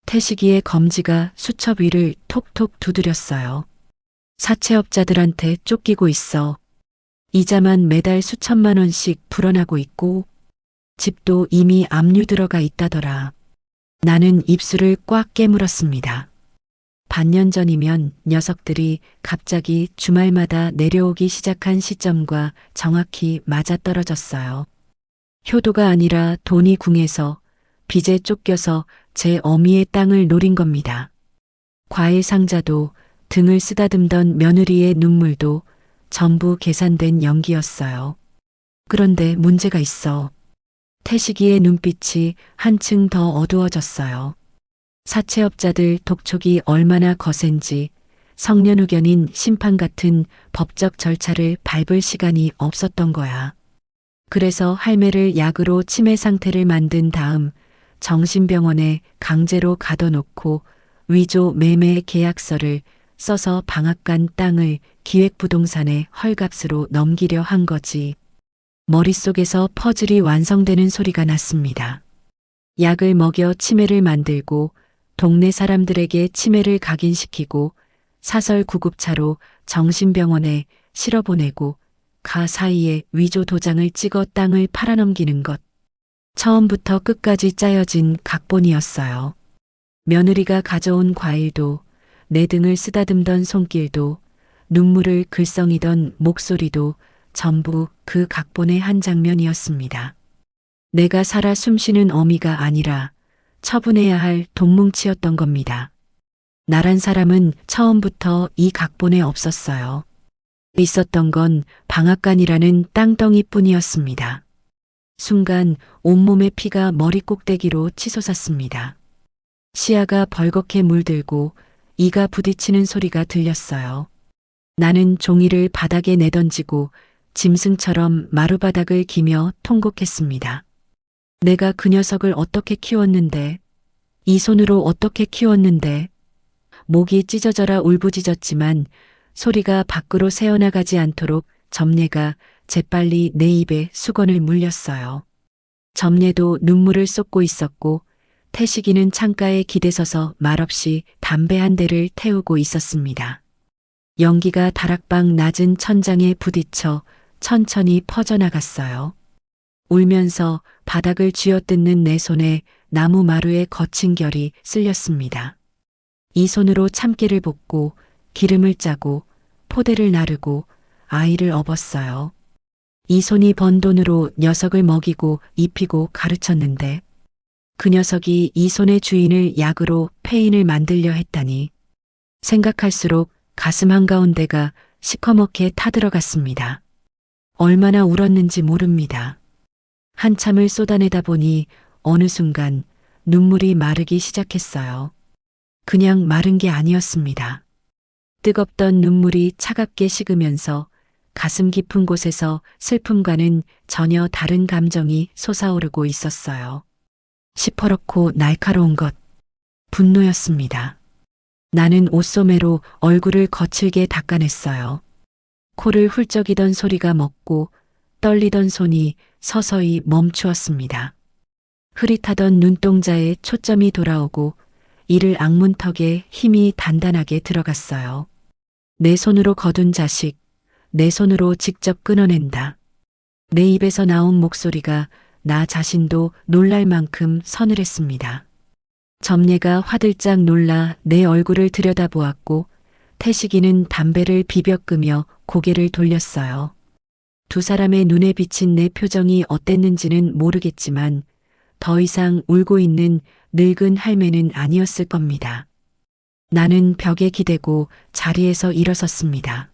Speaker 2: 태식이의 검지가 수첩 위를 톡톡 두드렸어요. 사채업자들한테 쫓기고 있어. 이자만 매달 수천만 원씩 불어나고 있고 집도 이미 압류 들어가 있다더라. 나는 입술을 꽉 깨물었습니다. 반년 전이면 녀석들이 갑자기 주말마다 내려오기 시작한 시점과 정확히 맞아떨어졌어요. 효도가 아니라 돈이 궁해서 빚에 쫓겨서 제 어미의 땅을 노린 겁니다. 과일 상자도 등을 쓰다듬던 며느리의 눈물도 전부 계산된 연기였어요. 그런데 문제가 있어. 태식이의 눈빛이 한층 더 어두워졌어요. 사채업자들 독촉이 얼마나 거센지 성년후견인 심판 같은 법적 절차를 밟을 시간이 없었던 거야. 그래서 할매를 약으로 치매 상태를 만든 다음 정신병원에 강제로 가둬놓고 위조 매매 계약서를 써서 방앗간 땅을 기획부동산에 헐값으로 넘기려 한 거지. 머릿속에서 퍼즐이 완성되는 소리가 났습니다. 약을 먹여 치매를 만들고 동네 사람들에게 치매를 각인시키고 사설 구급차로 정신병원에 실어보내고 가 사이에 위조 도장을 찍어 땅을 팔아넘기는 것. 처음부터 끝까지 짜여진 각본이었어요. 며느리가 가져온 과일도 내 등을 쓰다듬던 손길도 눈물을 글썽이던 목소리도 전부 그 각본의 한 장면이었습니다. 내가 살아 숨쉬는 어미가 아니라 처분해야 할 돈뭉치였던 겁니다. 나란 사람은 처음부터 이 각본에 없었어요. 있었던 건 방앗간이라는 땅덩이뿐이었습니다. 순간 온몸의 피가 머리 꼭대기로 치솟았습니다. 시야가 벌겋게 물들고 이가 부딪히는 소리가 들렸어요. 나는 종이를 바닥에 내던지고 짐승처럼 마루바닥을 기며 통곡했습니다. 내가 그 녀석을 어떻게 키웠는데, 이 손으로 어떻게 키웠는데, 목이 찢어져라 울부짖었지만 소리가 밖으로 새어나가지 않도록 점례가 재빨리 내 입에 수건을 물렸어요. 점례도 눈물을 쏟고 있었고 태식이는 창가에 기대서서 말없이 담배 한 대를 태우고 있었습니다. 연기가 다락방 낮은 천장에 부딪혀 천천히 퍼져나갔어요. 울면서 바닥을 쥐어뜯는 내 손에 나무 마루의 거친 결이 쓸렸습니다. 이 손으로 참깨를 볶고 기름을 짜고 포대를 나르고 아이를 업었어요. 이 손이 번 돈으로 녀석을 먹이고 입히고 가르쳤는데 그 녀석이 이 손의 주인을 약으로 폐인을 만들려 했다니 생각할수록 가슴 한가운데가 시커멓게 타들어갔습니다. 얼마나 울었는지 모릅니다. 한참을 쏟아내다 보니 어느 순간 눈물이 마르기 시작했어요. 그냥 마른 게 아니었습니다. 뜨겁던 눈물이 차갑게 식으면서 가슴 깊은 곳에서 슬픔과는 전혀 다른 감정이 솟아오르고 있었어요. 시퍼렇고 날카로운 것, 분노였습니다. 나는 옷소매로 얼굴을 거칠게 닦아냈어요. 코를 훌쩍이던 소리가 멎고 떨리던 손이 서서히 멈추었습니다. 흐릿하던 눈동자에 초점이 돌아오고 이를 악문턱에 힘이 단단하게 들어갔어요. 내 손으로 거둔 자식, 내 손으로 직접 끊어낸다. 내 입에서 나온 목소리가 나 자신도 놀랄 만큼 서늘했습니다. 점례가 화들짝 놀라 내 얼굴을 들여다보았고 태식이는 담배를 비벼 끄며 고개를 돌렸어요. 두 사람의 눈에 비친 내 표정이 어땠는지는 모르겠지만 더 이상 울고 있는 늙은 할매는 아니었을 겁니다. 나는 벽에 기대고 자리에서 일어섰습니다.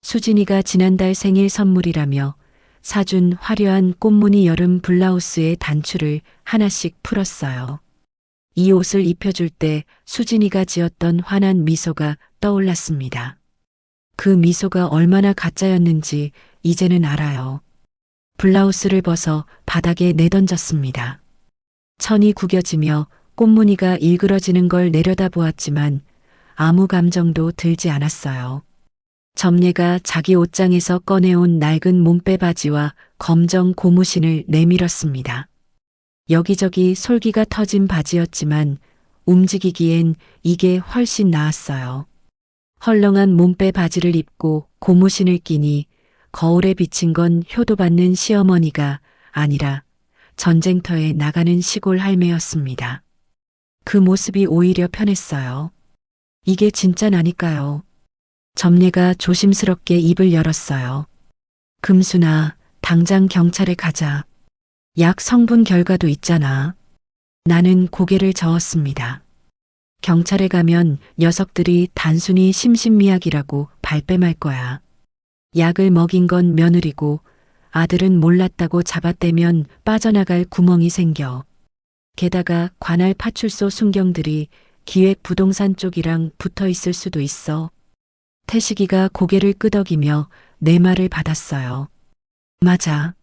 Speaker 2: 수진이가 지난달 생일 선물이라며 사준 화려한 꽃무늬 여름 블라우스의 단추를 하나씩 풀었어요. 이 옷을 입혀줄 때 수진이가 지었던 환한 미소가 떠올랐습니다. 그 미소가 얼마나 가짜였는지 이제는 알아요. 블라우스를 벗어 바닥에 내던졌습니다. 천이 구겨지며 꽃무늬가 일그러지는 걸 내려다보았지만 아무 감정도 들지 않았어요. 점례가 자기 옷장에서 꺼내온 낡은 몸빼 바지와 검정 고무신을 내밀었습니다. 여기저기 솔기가 터진 바지였지만 움직이기엔 이게 훨씬 나았어요. 헐렁한 몸빼 바지를 입고 고무신을 끼니 거울에 비친 건 효도받는 시어머니가 아니라 전쟁터에 나가는 시골 할매였습니다. 그 모습이 오히려 편했어요. 이게 진짜 나니까요. 점례가 조심스럽게 입을 열었어요. 금순아, 당장 경찰에 가자. 약 성분 결과도 있잖아. 나는 고개를 저었습니다. 경찰에 가면 녀석들이 단순히 심신미약이라고 발뺌할 거야. 약을 먹인 건 며느리고 아들은 몰랐다고 잡아떼면 빠져나갈 구멍이 생겨. 게다가 관할 파출소 순경들이 기획 부동산 쪽이랑 붙어 있을 수도 있어. 태식이가 고개를 끄덕이며 내 말을 받았어요. 맞아.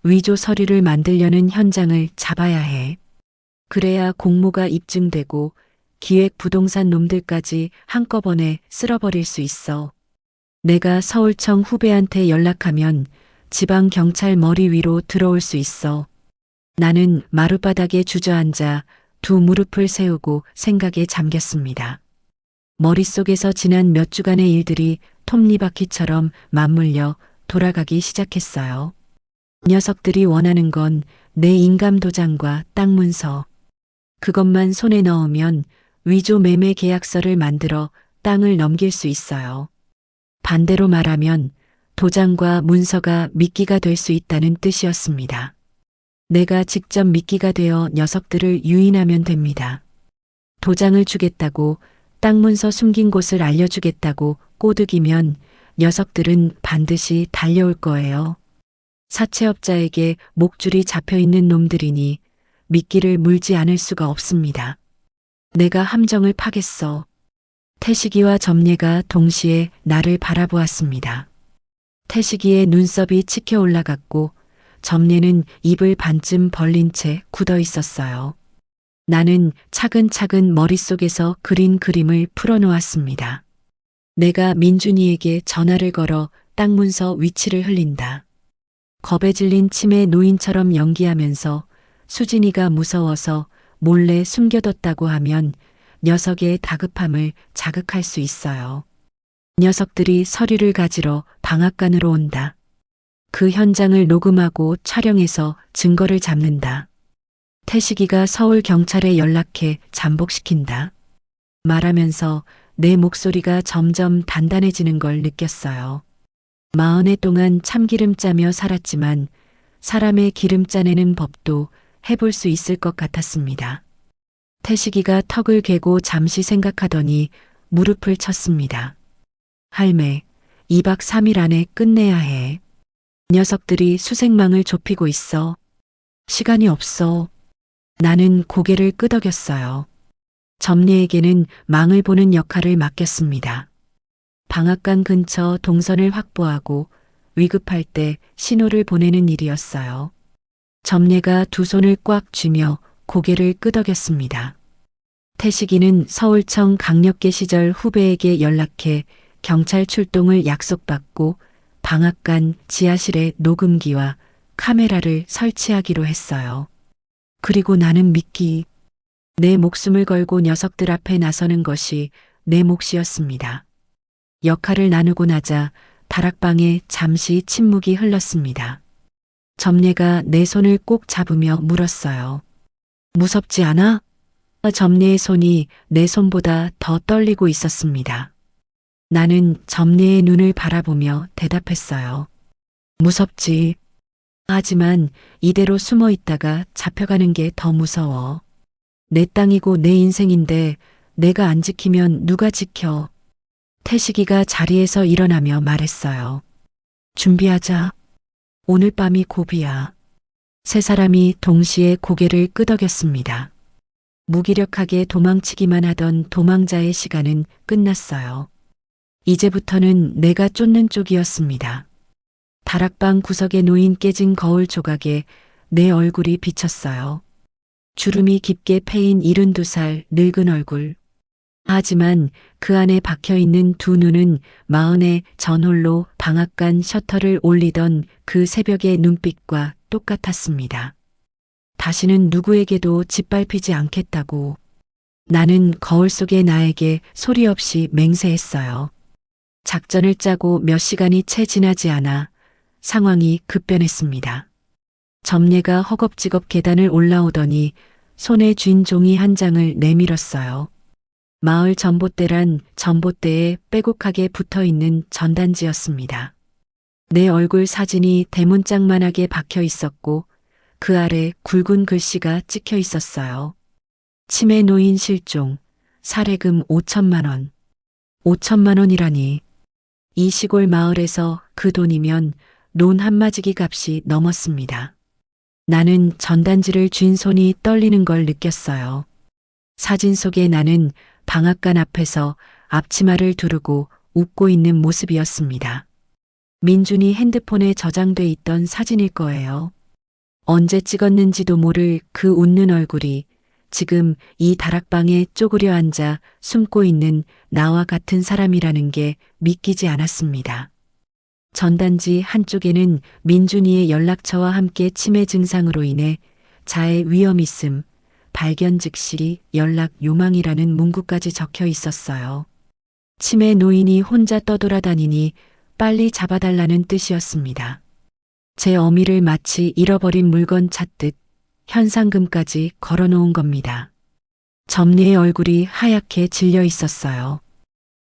Speaker 2: 위조 서류를 만들려는 현장을 잡아야 해. 그래야 공모가 입증되고 기획 부동산 놈들까지 한꺼번에 쓸어버릴 수 있어. 내가 서울청 후배한테 연락하면 지방 경찰 머리 위로 들어올 수 있어. 나는 마룻바닥에 주저앉아 두 무릎을 세우고 생각에 잠겼습니다. 머릿속에서 지난 몇 주간의 일들이 톱니바퀴처럼 맞물려 돌아가기 시작했어요. 녀석들이 원하는 건 내 인감 도장과 땅 문서. 그것만 손에 넣으면 위조 매매 계약서를 만들어 땅을 넘길 수 있어요. 반대로 말하면 도장과 문서가 미끼가 될 수 있다는 뜻이었습니다. 내가 직접 미끼가 되어 녀석들을 유인하면 됩니다. 도장을 주겠다고 땅 문서 숨긴 곳을 알려주겠다고 꼬드기면 녀석들은 반드시 달려올 거예요. 사채업자에게 목줄이 잡혀있는 놈들이니 미끼를 물지 않을 수가 없습니다. 내가 함정을 파겠어. 태식이와 점례가 동시에 나를 바라보았습니다. 태식이의 눈썹이 치켜 올라갔고 점례는 입을 반쯤 벌린 채 굳어 있었어요. 나는 차근차근 머릿속에서 그린 그림을 풀어놓았습니다. 내가 민준이에게 전화를 걸어 땅 문서 위치를 흘린다. 겁에 질린 치매 노인처럼 연기하면서 수진이가 무서워서 몰래 숨겨뒀다고 하면 녀석의 다급함을 자극할 수 있어요. 녀석들이 서류를 가지러 방앗간으로 온다. 그 현장을 녹음하고 촬영해서 증거를 잡는다. 태식이가 서울 경찰에 연락해 잠복시킨다. 말하면서 내 목소리가 점점 단단해지는 걸 느꼈어요. 40해 동안 참기름 짜며 살았지만 사람의 기름 짜내는 법도 해볼 수 있을 것 같았습니다. 태식이가 턱을 괴고 잠시 생각하더니 무릎을 쳤습니다. 할매, 2박 3일 안에 끝내야 해. 녀석들이 수색망을 좁히고 있어. 시간이 없어. 나는 고개를 끄덕였어요. 점례에게는 망을 보는 역할을 맡겼습니다. 방앗간 근처 동선을 확보하고 위급할 때 신호를 보내는 일이었어요. 점례가 두 손을 꽉 쥐며 고개를 끄덕였습니다. 태식이는 서울청 강력계 시절 후배에게 연락해 경찰 출동을 약속받고 방앗간 지하실에 녹음기와 카메라를 설치하기로 했어요. 그리고 나는 미끼, 내 목숨을 걸고 녀석들 앞에 나서는 것이 내 몫이었습니다. 역할을 나누고 나자 다락방에 잠시 침묵이 흘렀습니다. 점례가 내 손을 꼭 잡으며 물었어요. 무섭지 않아? 점례의 손이 내 손보다 더 떨리고 있었습니다. 나는 점례의 눈을 바라보며 대답했어요. 무섭지. 하지만 이대로 숨어 있다가 잡혀가는 게 더 무서워. 내 땅이고 내 인생인데 내가 안 지키면 누가 지켜. 태식이가 자리에서 일어나며 말했어요. 준비하자. 오늘 밤이 고비야. 세 사람이 동시에 고개를 끄덕였습니다. 무기력하게 도망치기만 하던 도망자의 시간은 끝났어요. 이제부터는 내가 쫓는 쪽이었습니다. 다락방 구석에 놓인 깨진 거울 조각에 내 얼굴이 비쳤어요. 주름이 깊게 패인 72살 늙은 얼굴. 하지만 그 안에 박혀있는 두 눈은 40의 전홀로 방앗간 셔터를 올리던 그 새벽의 눈빛과 똑같았습니다. 다시는 누구에게도 짓밟히지 않겠다고. 나는 거울 속의 나에게 소리 없이 맹세했어요. 작전을 짜고 몇 시간이 채 지나지 않아 상황이 급변했습니다. 점례가 허겁지겁 계단을 올라오더니 손에 쥔 종이 한 장을 내밀었어요. 마을 전봇대란 전봇대에 빼곡하게 붙어있는 전단지였습니다. 내 얼굴 사진이 대문짝만하게 박혀 있었고 그 아래 굵은 글씨가 찍혀 있었어요. 치매 노인 실종, 사례금 5천만 원. 5천만 원이라니. 이 시골 마을에서 그 돈이면 논 한마지기 값이 넘었습니다. 나는 전단지를 쥔 손이 떨리는 걸 느꼈어요. 사진 속의 나는 방앗간 앞에서 앞치마를 두르고 웃고 있는 모습이었습니다. 민준이 핸드폰에 저장돼 있던 사진일 거예요. 언제 찍었는지도 모를 그 웃는 얼굴이 지금 이 다락방에 쪼그려 앉아 숨고 있는 나와 같은 사람이라는 게 믿기지 않았습니다. 전단지 한쪽에는 민준이의 연락처와 함께 치매 증상으로 인해 자해 위험 있음, 발견 즉시 연락 요망이라는 문구까지 적혀 있었어요. 치매 노인이 혼자 떠돌아다니니 빨리 잡아달라는 뜻이었습니다. 제 어미를 마치 잃어버린 물건 찾듯 현상금까지 걸어놓은 겁니다. 점례의 얼굴이 하얗게 질려 있었어요.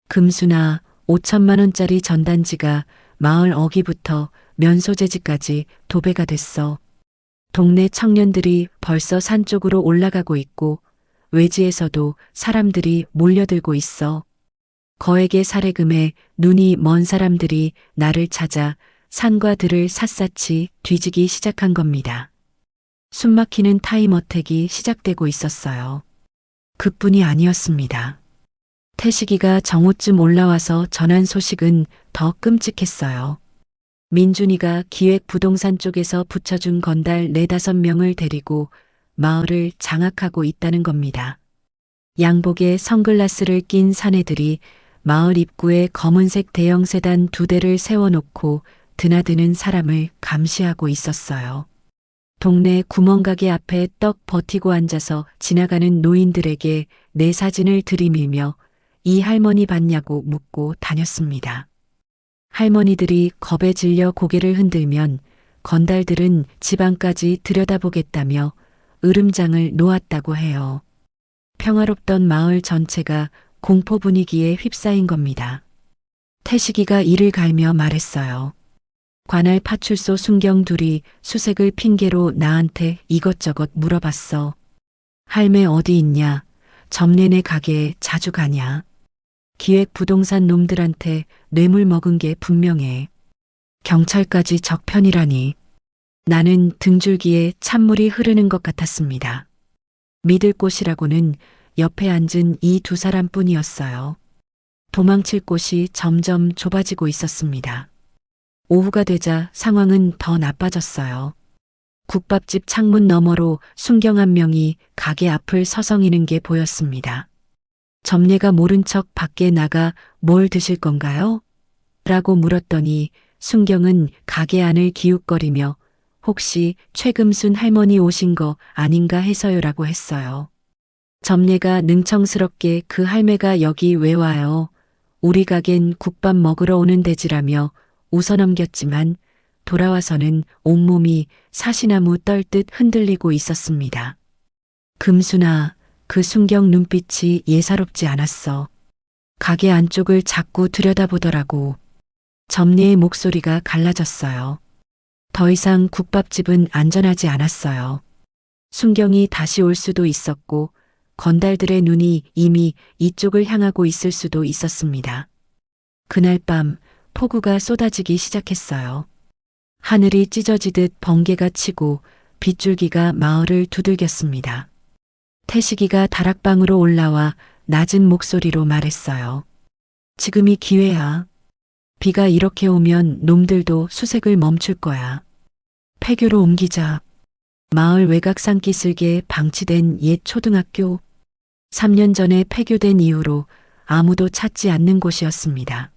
Speaker 2: 금수나 5천만 원짜리 전단지가 마을 어기부터 면소재지까지 도배가 됐어. 동네 청년들이 벌써 산 쪽으로 올라가고 있고 외지에서도 사람들이 몰려들고 있어. 거액의 사례금에 눈이 먼 사람들이 나를 찾아 산과 들을 샅샅이 뒤지기 시작한 겁니다. 숨막히는 타임어택이 시작되고 있었어요. 그뿐이 아니었습니다. 태식이가 정오쯤 올라와서 전한 소식은 더 끔찍했어요. 민준이가 기획부동산 쪽에서 붙여준 건달 4~5명을 데리고 마을을 장악하고 있다는 겁니다. 양복에 선글라스를 낀 사내들이 마을 입구에 검은색 대형 세단 2대를 세워놓고 드나드는 사람을 감시하고 있었어요. 동네 구멍가게 앞에 떡 버티고 앉아서 지나가는 노인들에게 내 사진을 들이밀며 이 할머니 봤냐고 묻고 다녔습니다. 할머니들이 겁에 질려 고개를 흔들면 건달들은 집안까지 들여다보겠다며 으름장을 놓았다고 해요. 평화롭던 마을 전체가 공포 분위기에 휩싸인 겁니다. 태식이가 이를 갈며 말했어요. 관할 파출소 순경 둘이 수색을 핑계로 나한테 이것저것 물어봤어. 할매 어디 있냐? 점례네 가게에 자주 가냐? 기획부동산 놈들한테 뇌물 먹은 게 분명해. 경찰까지 적편이라니. 나는 등줄기에 찬물이 흐르는 것 같았습니다. 믿을 곳이라고는 옆에 앉은 이 2사람뿐이었어요. 도망칠 곳이 점점 좁아지고 있었습니다. 오후가 되자 상황은 더 나빠졌어요. 국밥집 창문 너머로 순경 한 명이 가게 앞을 서성이는 게 보였습니다. 점례가 모른 척 밖에 나가 뭘 드실 건가요? 라고 물었더니 순경은 가게 안을 기웃거리며 혹시 최금순 할머니 오신 거 아닌가 해서요라고 했어요. 점례가 능청스럽게 그 할매가 여기 왜 와요? 우리 가겐 국밥 먹으러 오는 데지라며 웃어넘겼지만 돌아와서는 온몸이 사시나무 떨듯 흔들리고 있었습니다. 금순아, 그 순경 눈빛이 예사롭지 않았어. 가게 안쪽을 자꾸 들여다보더라고. 점례의 목소리가 갈라졌어요. 더 이상 국밥집은 안전하지 않았어요. 순경이 다시 올 수도 있었고 건달들의 눈이 이미 이쪽을 향하고 있을 수도 있었습니다. 그날 밤 폭우가 쏟아지기 시작했어요. 하늘이 찢어지듯 번개가 치고 빗줄기가 마을을 두들겼습니다. 태식이가 다락방으로 올라와 낮은 목소리로 말했어요. 지금이 기회야. 비가 이렇게 오면 놈들도 수색을 멈출 거야. 폐교로 옮기자. 마을 외곽 산기슭에 방치된 옛 초등학교. 3년 전에 폐교된 이후로 아무도 찾지 않는 곳이었습니다.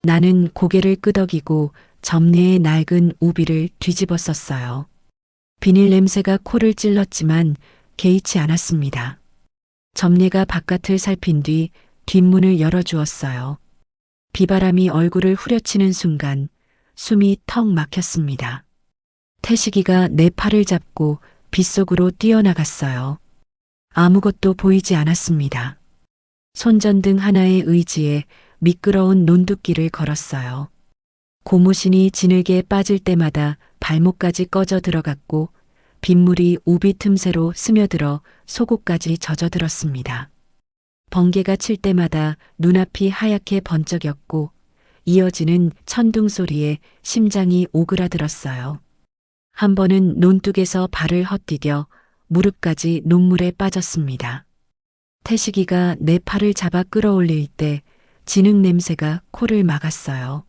Speaker 2: 나는 고개를 끄덕이고 점례의 낡은 우비를 뒤집어 썼어요. 비닐 냄새가 코를 찔렀지만 개의치 않았습니다. 점례가 바깥을 살핀 뒤 뒷문을 열어주었어요. 비바람이 얼굴을 후려치는 순간 숨이 턱 막혔습니다. 태식이가 내 팔을 잡고 빗속으로 뛰어나갔어요. 아무것도 보이지 않았습니다. 손전등 하나의 의지에 미끄러운 논두길을 걸었어요. 고무신이 지늘게 빠질 때마다 발목까지 꺼져 들어갔고 빗물이 우비 틈새로 스며들어 속옷까지 젖어들었습니다. 번개가 칠 때마다 눈앞이 하얗게 번쩍였고 이어지는 천둥 소리에 심장이 오그라들었어요. 한 번은 논둑에서 발을 헛디뎌 무릎까지 눈물에 빠졌습니다. 태식이가 내 팔을 잡아 끌어올릴 때 진흙 냄새가 코를 막았어요.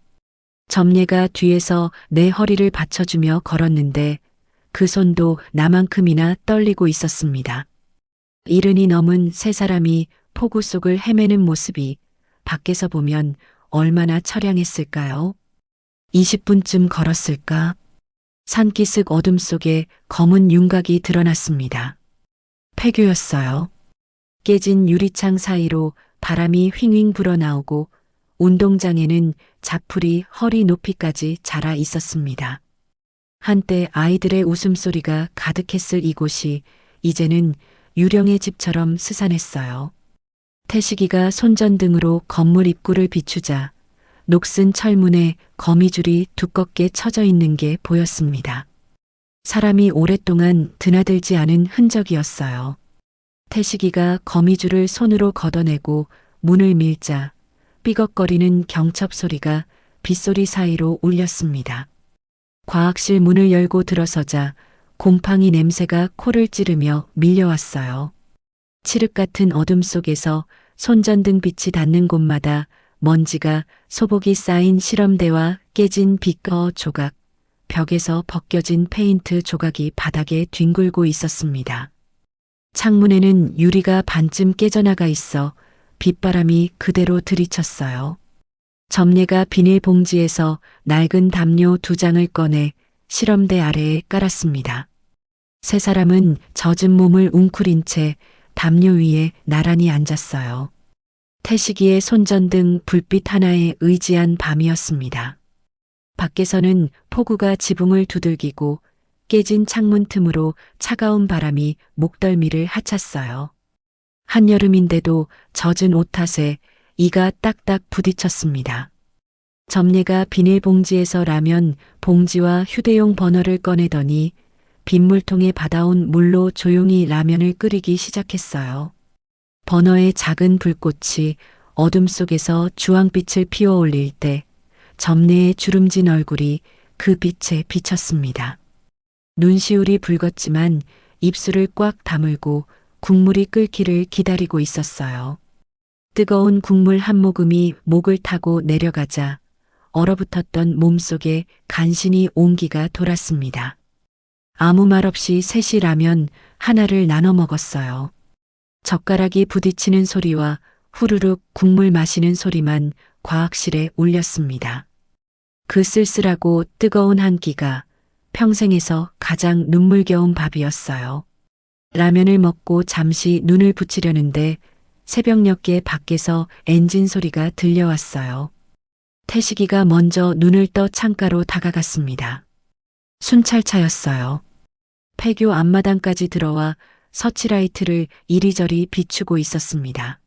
Speaker 2: 점례가 뒤에서 내 허리를 받쳐주며 걸었는데 그 손도 나만큼이나 떨리고 있었습니다. 70이 넘은 세 사람이 폭우 속을 헤매는 모습이 밖에서 보면 얼마나 처량했을까요? 20분쯤 걸었을까? 산기슭 어둠 속에 검은 윤곽이 드러났습니다. 폐교였어요. 깨진 유리창 사이로 바람이 휘윙 불어나오고 운동장에는 자풀이 허리 높이까지 자라 있었습니다. 한때 아이들의 웃음소리가 가득했을 이곳이 이제는 유령의 집처럼 스산했어요. 태식이가 손전등으로 건물 입구를 비추자 녹슨 철문에 거미줄이 두껍게 쳐져 있는 게 보였습니다. 사람이 오랫동안 드나들지 않은 흔적이었어요. 태식이가 거미줄을 손으로 걷어내고 문을 밀자 삐걱거리는 경첩 소리가 빗소리 사이로 울렸습니다. 과학실 문을 열고 들어서자 곰팡이 냄새가 코를 찌르며 밀려왔어요. 칠흑 같은 어둠 속에서 손전등 빛이 닿는 곳마다 먼지가 소복이 쌓인 실험대와 깨진 비커 조각, 벽에서 벗겨진 페인트 조각이 바닥에 뒹굴고 있었습니다. 창문에는 유리가 반쯤 깨져나가 있어 빗바람이 그대로 들이쳤어요. 점례가 비닐봉지에서 낡은 담요 2장을 꺼내 실험대 아래에 깔았습니다. 세 사람은 젖은 몸을 웅크린 채 담요 위에 나란히 앉았어요. 태식이의 손전등 불빛 하나에 의지한 밤이었습니다. 밖에서는 폭우가 지붕을 두들기고 깨진 창문 틈으로 차가운 바람이 목덜미를 하찼어요. 한여름인데도 젖은 옷 탓에 이가 딱딱 부딪혔습니다. 점례가 비닐봉지에서 라면 봉지와 휴대용 버너를 꺼내더니 빗물통에 받아온 물로 조용히 라면을 끓이기 시작했어요. 버너의 작은 불꽃이 어둠 속에서 주황빛을 피워올릴 때 점례의 주름진 얼굴이 그 빛에 비쳤습니다. 눈시울이 붉었지만 입술을 꽉 다물고 국물이 끓기를 기다리고 있었어요. 뜨거운 국물 한 모금이 목을 타고 내려가자 얼어붙었던 몸속에 간신히 온기가 돌았습니다. 아무 말 없이 셋이 라면 하나를 나눠 먹었어요. 젓가락이 부딪히는 소리와 후루룩 국물 마시는 소리만 과학실에 울렸습니다. 그 쓸쓸하고 뜨거운 한 끼가 평생에서 가장 눈물겨운 밥이었어요. 라면을 먹고 잠시 눈을 붙이려는데 새벽녘에 밖에서 엔진 소리가 들려왔어요. 태식이가 먼저 눈을 떠 창가로 다가갔습니다. 순찰차였어요. 폐교 앞마당까지 들어와 서치라이트를 이리저리 비추고 있었습니다.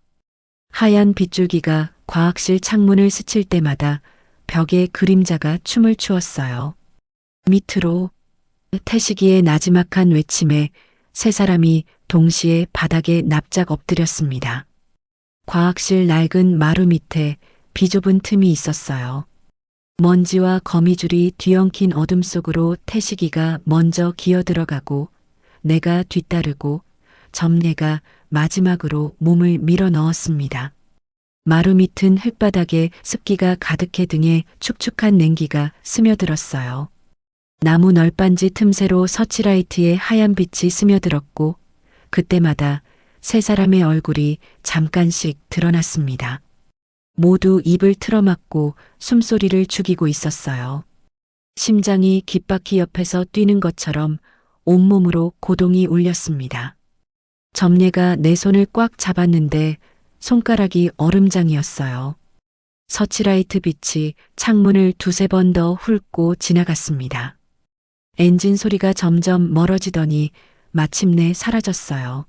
Speaker 2: 하얀 빗줄기가 과학실 창문을 스칠 때마다 벽에 그림자가 춤을 추었어요. 밑으로 태식이의 나지막한 외침에 세 사람이 동시에 바닥에 납작 엎드렸습니다. 과학실 낡은 마루 밑에 비좁은 틈이 있었어요. 먼지와 거미줄이 뒤엉킨 어둠 속으로 태식이가 먼저 기어들어가고 내가 뒤따르고 점례가 마지막으로 몸을 밀어 넣었습니다. 마루 밑은 흙바닥에 습기가 가득해 등에 축축한 냉기가 스며들었어요. 나무 널빤지 틈새로 서치라이트의 하얀 빛이 스며들었고 그때마다 세 사람의 얼굴이 잠깐씩 드러났습니다. 모두 입을 틀어막고 숨소리를 죽이고 있었어요. 심장이 귓바퀴 옆에서 뛰는 것처럼 온몸으로 고동이 울렸습니다. 점례가 내 손을 꽉 잡았는데 손가락이 얼음장이었어요. 서치라이트 빛이 창문을 두세 번 더 훑고 지나갔습니다. 엔진 소리가 점점 멀어지더니 마침내 사라졌어요.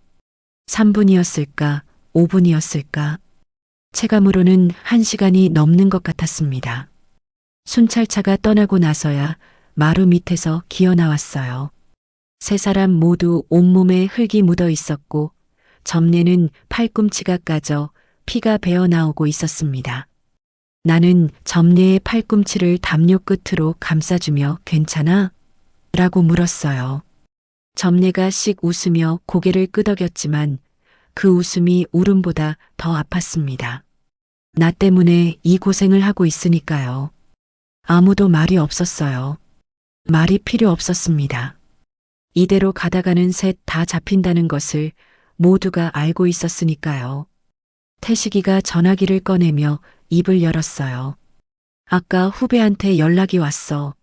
Speaker 2: 3분이었을까, 5분이었을까. 체감으로는 1시간이 넘는 것 같았습니다. 순찰차가 떠나고 나서야 마루 밑에서 기어 나왔어요. 세 사람 모두 온몸에 흙이 묻어 있었고 점례는 팔꿈치가 까져 피가 배어 나오고 있었습니다. 나는 점례의 팔꿈치를 담요 끝으로 감싸주며 괜찮아? 라고 물었어요. 점례가 씩 웃으며 고개를 끄덕였지만 그 웃음이 울음보다 더 아팠습니다. 나 때문에 이 고생을 하고 있으니까요. 아무도 말이 없었어요. 말이 필요 없었습니다. 이대로 가다가는 셋 다 잡힌다는 것을 모두가 알고 있었으니까요. 태식이가 전화기를 꺼내며 입을 열었어요. 아까 후배한테 연락이 왔어.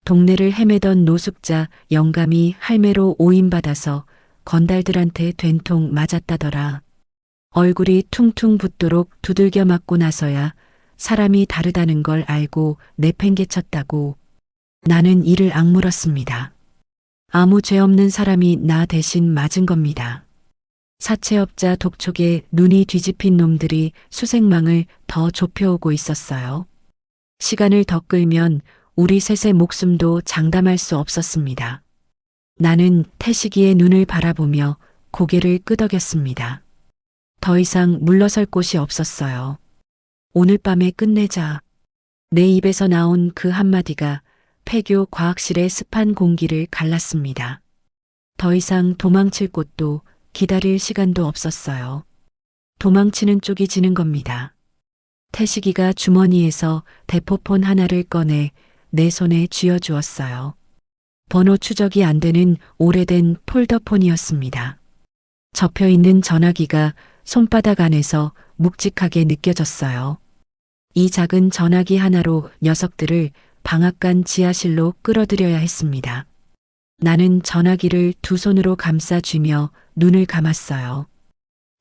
Speaker 2: 동네를 헤매던 노숙자 영감이 할매로 오인받아서 건달들한테 된통 맞았다더라. 얼굴이 퉁퉁 붓도록 두들겨 맞고 나서야 사람이 다르다는 걸 알고 내팽개쳤다고. 나는 이를 악물었습니다. 아무 죄 없는 사람이 나 대신 맞은 겁니다. 사채업자 독촉에 눈이 뒤집힌 놈들이 수색망을 더 좁혀오고 있었어요. 시간을 더 끌면 우리 셋의 목숨도 장담할 수 없었습니다. 나는 태식이의 눈을 바라보며 고개를 끄덕였습니다. 더 이상 물러설 곳이 없었어요. 오늘 밤에 끝내자. 내 입에서 나온 그 한마디가 폐교 과학실의 습한 공기를 갈랐습니다. 더 이상 도망칠 곳도 기다릴 시간도 없었어요. 도망치는 쪽이 지는 겁니다. 태식이가 주머니에서 대포폰 하나를 꺼내 내 손에 쥐어주었어요. 번호 추적이 안 되는 오래된 폴더폰이었습니다. 접혀있는 전화기가 손바닥 안에서 묵직하게 느껴졌어요. 이 작은 전화기 하나로 녀석들을 방앗간 지하실로 끌어들여야 했습니다. 나는 전화기를 두 손으로 감싸 쥐며 눈을 감았어요.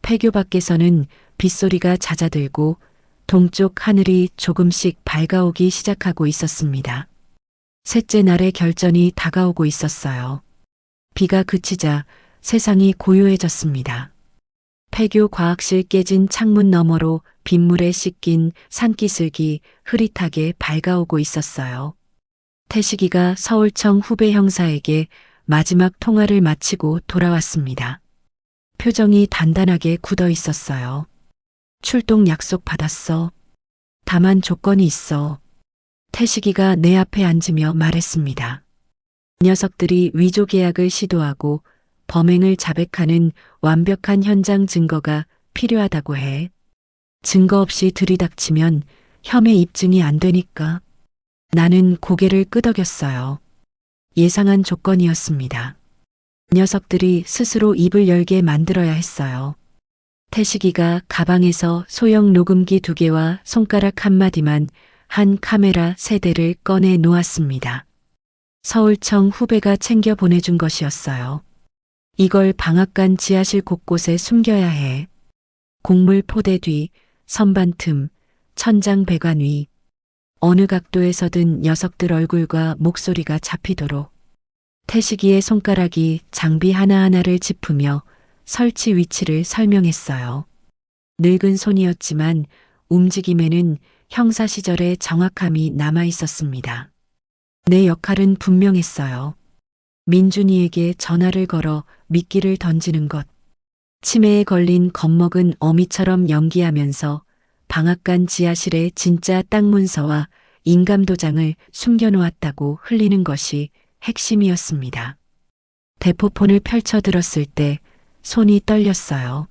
Speaker 2: 폐교 밖에서는 빗소리가 잦아들고 동쪽 하늘이 조금씩 밝아오기 시작하고 있었습니다. 셋째 날의 결전이 다가오고 있었어요. 비가 그치자 세상이 고요해졌습니다. 폐교 과학실 깨진 창문 너머로 빗물에 씻긴 산기슭이 흐릿하게 밝아오고 있었어요. 태식이가 서울청 후배 형사에게 마지막 통화를 마치고 돌아왔습니다. 표정이 단단하게 굳어 있었어요. 출동 약속 받았어. 다만 조건이 있어. 태식이가 내 앞에 앉으며 말했습니다. 녀석들이 위조 계약을 시도하고 범행을 자백하는 완벽한 현장 증거가 필요하다고 해. 증거 없이 들이닥치면 혐의 입증이 안 되니까. 나는 고개를 끄덕였어요. 예상한 조건이었습니다. 녀석들이 스스로 입을 열게 만들어야 했어요. 태식이가 가방에서 소형 녹음기 2개와 손가락 한마디만 한 카메라 3대를 꺼내 놓았습니다. 서울청 후배가 챙겨 보내준 것이었어요. 이걸 방앗간 지하실 곳곳에 숨겨야 해. 곡물 포대 뒤, 선반 틈, 천장 배관 위. 어느 각도에서든 녀석들 얼굴과 목소리가 잡히도록. 태식이의 손가락이 장비 하나하나를 짚으며 설치 위치를 설명했어요. 늙은 손이었지만 움직임에는 형사 시절의 정확함이 남아 있었습니다. 내 역할은 분명했어요. 민준이에게 전화를 걸어 미끼를 던지는 것. 치매에 걸린 겁먹은 어미처럼 연기하면서 방앗간 지하실에 진짜 땅 문서와 인감도장을 숨겨놓았다고 흘리는 것이 핵심이었습니다. 대포폰을 펼쳐 들었을 때 손이 떨렸어요.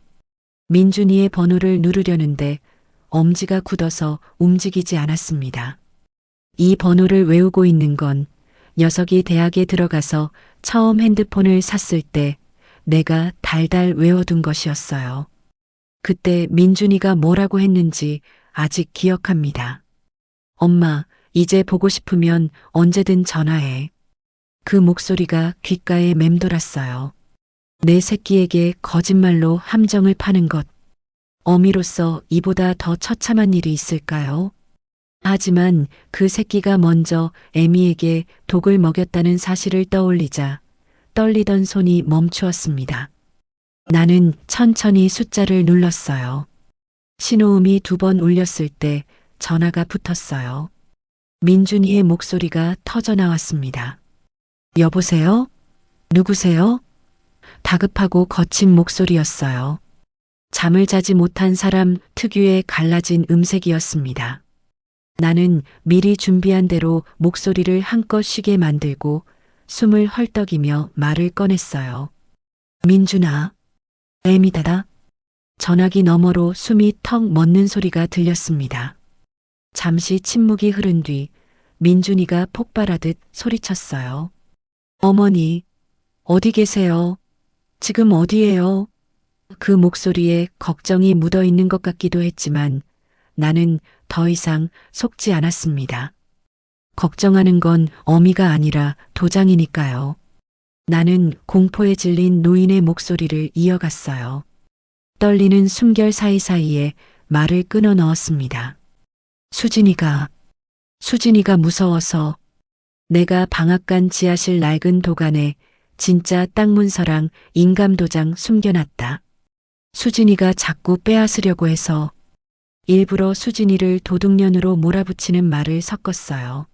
Speaker 2: 민준이의 번호를 누르려는데 엄지가 굳어서 움직이지 않았습니다. 이 번호를 외우고 있는 건 녀석이 대학에 들어가서 처음 핸드폰을 샀을 때 내가 달달 외워둔 것이었어요. 그때 민준이가 뭐라고 했는지 아직 기억합니다. 엄마, 이제 보고 싶으면 언제든 전화해. 그 목소리가 귓가에 맴돌았어요. 내 새끼에게 거짓말로 함정을 파는 것. 어미로서 이보다 더 처참한 일이 있을까요? 하지만 그 새끼가 먼저 애미에게 독을 먹였다는 사실을 떠올리자 떨리던 손이 멈추었습니다. 나는 천천히 숫자를 눌렀어요. 신호음이 2번 울렸을 때 전화가 붙었어요. 민준이의 목소리가 터져 나왔습니다. 여보세요? 누구세요? 다급하고 거친 목소리였어요. 잠을 자지 못한 사람 특유의 갈라진 음색이었습니다. 나는 미리 준비한 대로 목소리를 한껏 쉬게 만들고 숨을 헐떡이며 말을 꺼냈어요. 민준아, 애미다다. 전화기 너머로 숨이 턱 멎는 소리가 들렸습니다. 잠시 침묵이 흐른 뒤 민준이가 폭발하듯 소리쳤어요. 어머니, 어디 계세요? 지금 어디예요? 그 목소리에 걱정이 묻어 있는 것 같기도 했지만 나는 더 이상 속지 않았습니다. 걱정하는 건 어미가 아니라 도장이니까요. 나는 공포에 질린 노인의 목소리를 이어갔어요. 떨리는 숨결 사이사이에 말을 끊어 넣었습니다. 수진이가 무서워서 내가 방앗간 지하실 낡은 도간에 진짜 땅 문서랑 인감도장 숨겨놨다. 수진이가 자꾸 빼앗으려고 해서 일부러 수진이를 도둑년으로 몰아붙이는 말을 섞었어요.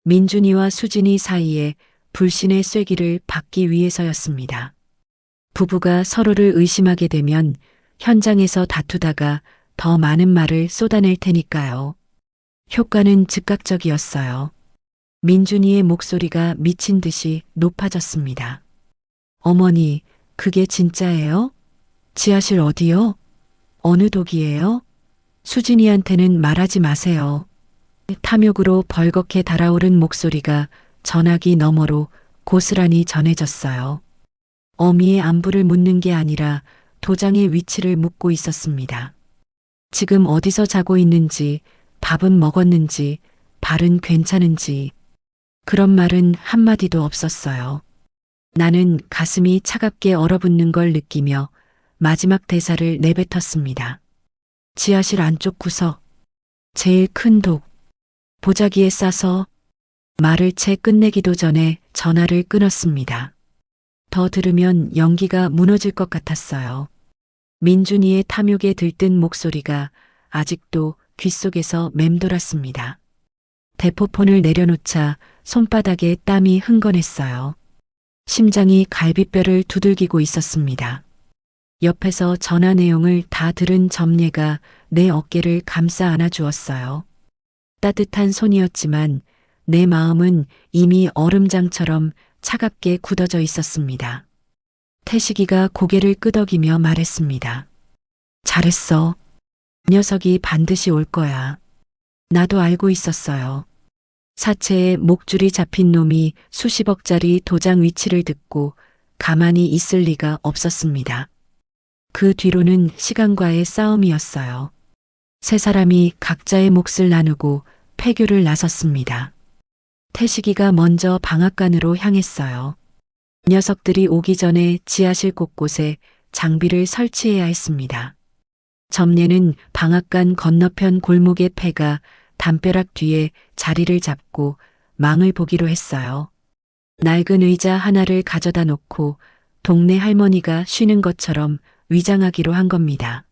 Speaker 2: 민준이와 수진이 사이에 불신의 쐐기를 박기 위해서였습니다. 부부가 서로를 의심하게 되면 현장에서 다투다가 더 많은 말을 쏟아낼 테니까요. 효과는 즉각적이었어요. 민준이의 목소리가 미친 듯이 높아졌습니다. 어머니, 그게 진짜예요? 지하실 어디요? 어느 독이에요? 수진이한테는 말하지 마세요. 탐욕으로 벌겋게 달아오른 목소리가 전화기 너머로 고스란히 전해졌어요. 어미의 안부를 묻는 게 아니라 도장의 위치를 묻고 있었습니다. 지금 어디서 자고 있는지, 밥은 먹었는지, 발은 괜찮은지, 그런 말은 한마디도 없었어요. 나는 가슴이 차갑게 얼어붙는 걸 느끼며 마지막 대사를 내뱉었습니다. 지하실 안쪽 구석, 제일 큰 독, 보자기에 싸서. 말을 채 끝내기도 전에 전화를 끊었습니다. 더 들으면 연기가 무너질 것 같았어요. 민준이의 탐욕에 들뜬 목소리가 아직도 귓속에서 맴돌았습니다. 대포폰을 내려놓자 손바닥에 땀이 흥건했어요. 심장이 갈비뼈를 두들기고 있었습니다. 옆에서 전화 내용을 다 들은 점례가 내 어깨를 감싸 안아주었어요. 따뜻한 손이었지만 내 마음은 이미 얼음장처럼 차갑게 굳어져 있었습니다. 태식이가 고개를 끄덕이며 말했습니다. 잘했어. 녀석이 반드시 올 거야. 나도 알고 있었어요. 사체에 목줄이 잡힌 놈이 수십억짜리 도장 위치를 듣고 가만히 있을 리가 없었습니다. 그 뒤로는 시간과의 싸움이었어요. 세 사람이 각자의 몫을 나누고 폐교를 나섰습니다. 태식이가 먼저 방앗간으로 향했어요. 녀석들이 오기 전에 지하실 곳곳에 장비를 설치해야 했습니다. 점례는 방앗간 건너편 골목의 폐가 담벼락 뒤에 자리를 잡고 망을 보기로 했어요. 낡은 의자 하나를 가져다 놓고 동네 할머니가 쉬는 것처럼 위장하기로 한 겁니다.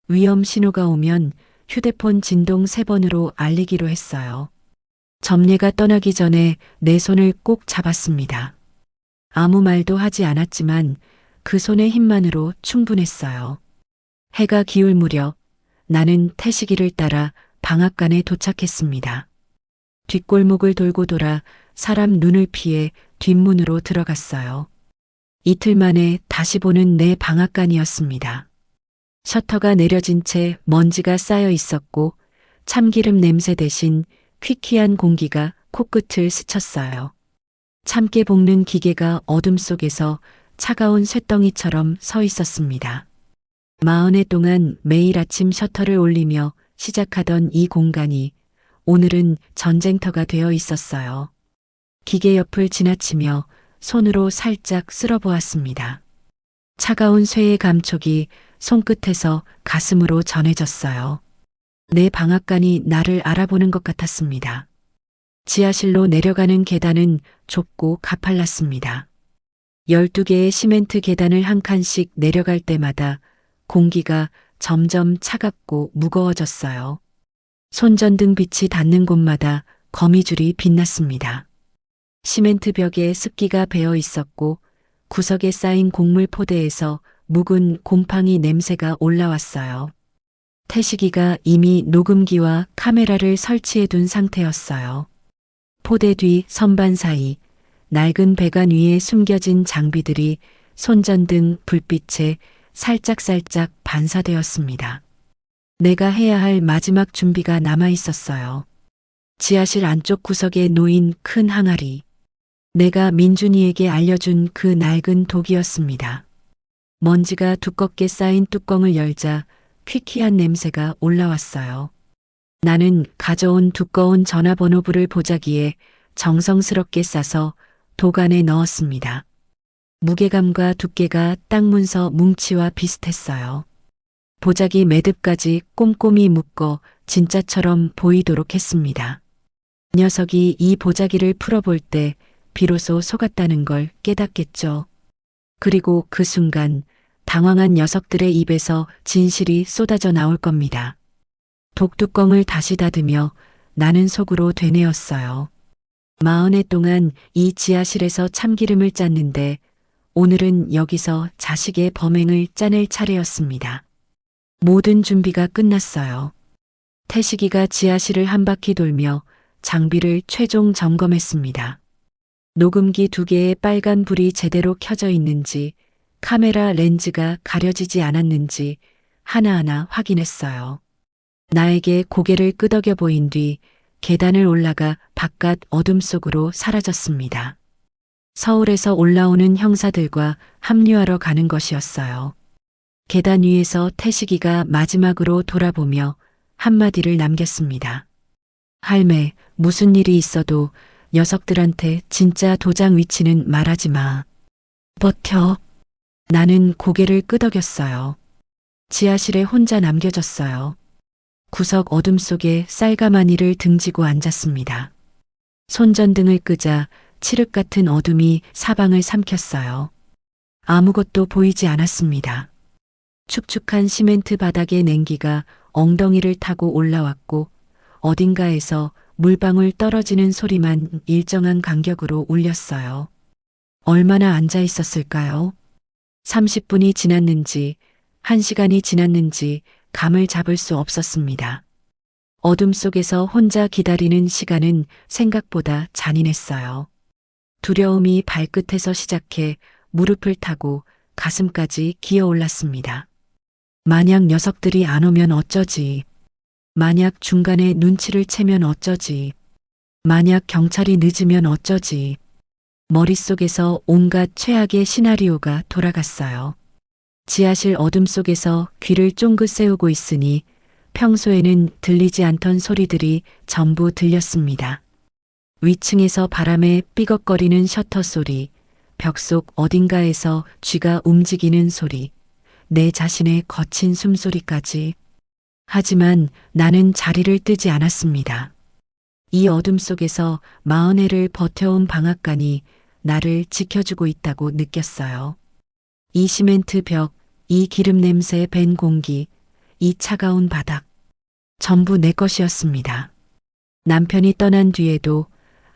Speaker 2: 위험 신호가 오면 휴대폰 진동 3번으로 알리기로 했어요. 점례가 떠나기 전에 내 손을 꼭 잡았습니다. 아무 말도 하지 않았지만 그 손의 힘만으로 충분했어요. 해가 기울 무렵 나는 태식이를 따라 방앗간에 도착했습니다. 뒷골목을 돌고 돌아 사람 눈을 피해 뒷문으로 들어갔어요. 이틀 만에 다시 보는 내 방앗간이었습니다. 셔터가 내려진 채 먼지가 쌓여 있었고 참기름 냄새 대신 퀴퀴한 공기가 코끝을 스쳤어요. 참깨 볶는 기계가 어둠 속에서 차가운 쇳덩이처럼 서 있었습니다. 40해 동안 매일 아침 셔터를 올리며 시작하던 이 공간이 오늘은 전쟁터가 되어 있었어요. 기계 옆을 지나치며 손으로 살짝 쓸어보았습니다. 차가운 쇠의 감촉이 손끝에서 가슴으로 전해졌어요. 내 방앗간이 나를 알아보는 것 같았습니다. 지하실로 내려가는 계단은 좁고 가팔랐습니다. 12개의 시멘트 계단을 한 칸씩 내려갈 때마다 공기가 점점 차갑고 무거워졌어요. 손전등 빛이 닿는 곳마다 거미줄이 빛났습니다. 시멘트 벽에 습기가 배어 있었고 구석에 쌓인 곡물 포대에서 묵은 곰팡이 냄새가 올라왔어요. 태식이가 이미 녹음기와 카메라를 설치해 둔 상태였어요. 포대 뒤 선반 사이 낡은 배관 위에 숨겨진 장비들이 손전등 불빛에 살짝살짝 반사되었습니다. 내가 해야 할 마지막 준비가 남아 있었어요. 지하실 안쪽 구석에 놓인 큰 항아리. 내가 민준이에게 알려준 그 낡은 독이었습니다. 먼지가 두껍게 쌓인 뚜껑을 열자 퀴퀴한 냄새가 올라왔어요. 나는 가져온 두꺼운 전화번호부를 보자기에 정성스럽게 싸서 독 안에 넣었습니다. 무게감과 두께가 땅 문서 뭉치와 비슷했어요. 보자기 매듭까지 꼼꼼히 묶어 진짜처럼 보이도록 했습니다. 녀석이 이 보자기를 풀어볼 때 비로소 속았다는 걸 깨닫겠죠. 그리고 그 순간 당황한 녀석들의 입에서 진실이 쏟아져 나올 겁니다. 독뚜껑을 다시 닫으며 나는 속으로 되뇌었어요. 40해 동안 이 지하실에서 참기름을 짰는데 오늘은 여기서 자식의 범행을 짜낼 차례였습니다. 모든 준비가 끝났어요. 태식이가 지하실을 한 바퀴 돌며 장비를 최종 점검했습니다. 녹음기 2개의 빨간 불이 제대로 켜져 있는지, 카메라 렌즈가 가려지지 않았는지 하나하나 확인했어요. 나에게 고개를 끄덕여 보인 뒤 계단을 올라가 바깥 어둠 속으로 사라졌습니다. 서울에서 올라오는 형사들과 합류하러 가는 것이었어요. 계단 위에서 태식이가 마지막으로 돌아보며 한마디를 남겼습니다. 할매, 무슨 일이 있어도 녀석들한테 진짜 도장 위치는 말하지 마. 버텨. 나는 고개를 끄덕였어요. 지하실에 혼자 남겨졌어요. 구석 어둠 속에 쌀가만 이를 등지고 앉았습니다. 손전등을 끄자 칠흑 같은 어둠이 사방을 삼켰어요. 아무것도 보이지 않았습니다. 축축한 시멘트 바닥의 냉기가 엉덩이를 타고 올라왔고 어딘가에서 물방울 떨어지는 소리만 일정한 간격으로 울렸어요. 얼마나 앉아 있었을까요? 30분이 지났는지 1시간이 지났는지 감을 잡을 수 없었습니다. 어둠 속에서 혼자 기다리는 시간은 생각보다 잔인했어요. 두려움이 발끝에서 시작해 무릎을 타고 가슴까지 기어올랐습니다. 만약 녀석들이 안 오면 어쩌지? 만약 중간에 눈치를 채면 어쩌지? 만약 경찰이 늦으면 어쩌지? 머릿속에서 온갖 최악의 시나리오가 돌아갔어요. 지하실 어둠 속에서 귀를 쫑긋 세우고 있으니 평소에는 들리지 않던 소리들이 전부 들렸습니다. 위층에서 바람에 삐걱거리는 셔터 소리, 벽 속 어딘가에서 쥐가 움직이는 소리, 내 자신의 거친 숨소리까지. 하지만 나는 자리를 뜨지 않았습니다. 이 어둠 속에서 40해를 버텨온 방앗간이 나를 지켜주고 있다고 느꼈어요. 이 시멘트 벽, 이 기름 냄새 밴 공기, 이 차가운 바닥, 전부 내 것이었습니다. 남편이 떠난 뒤에도,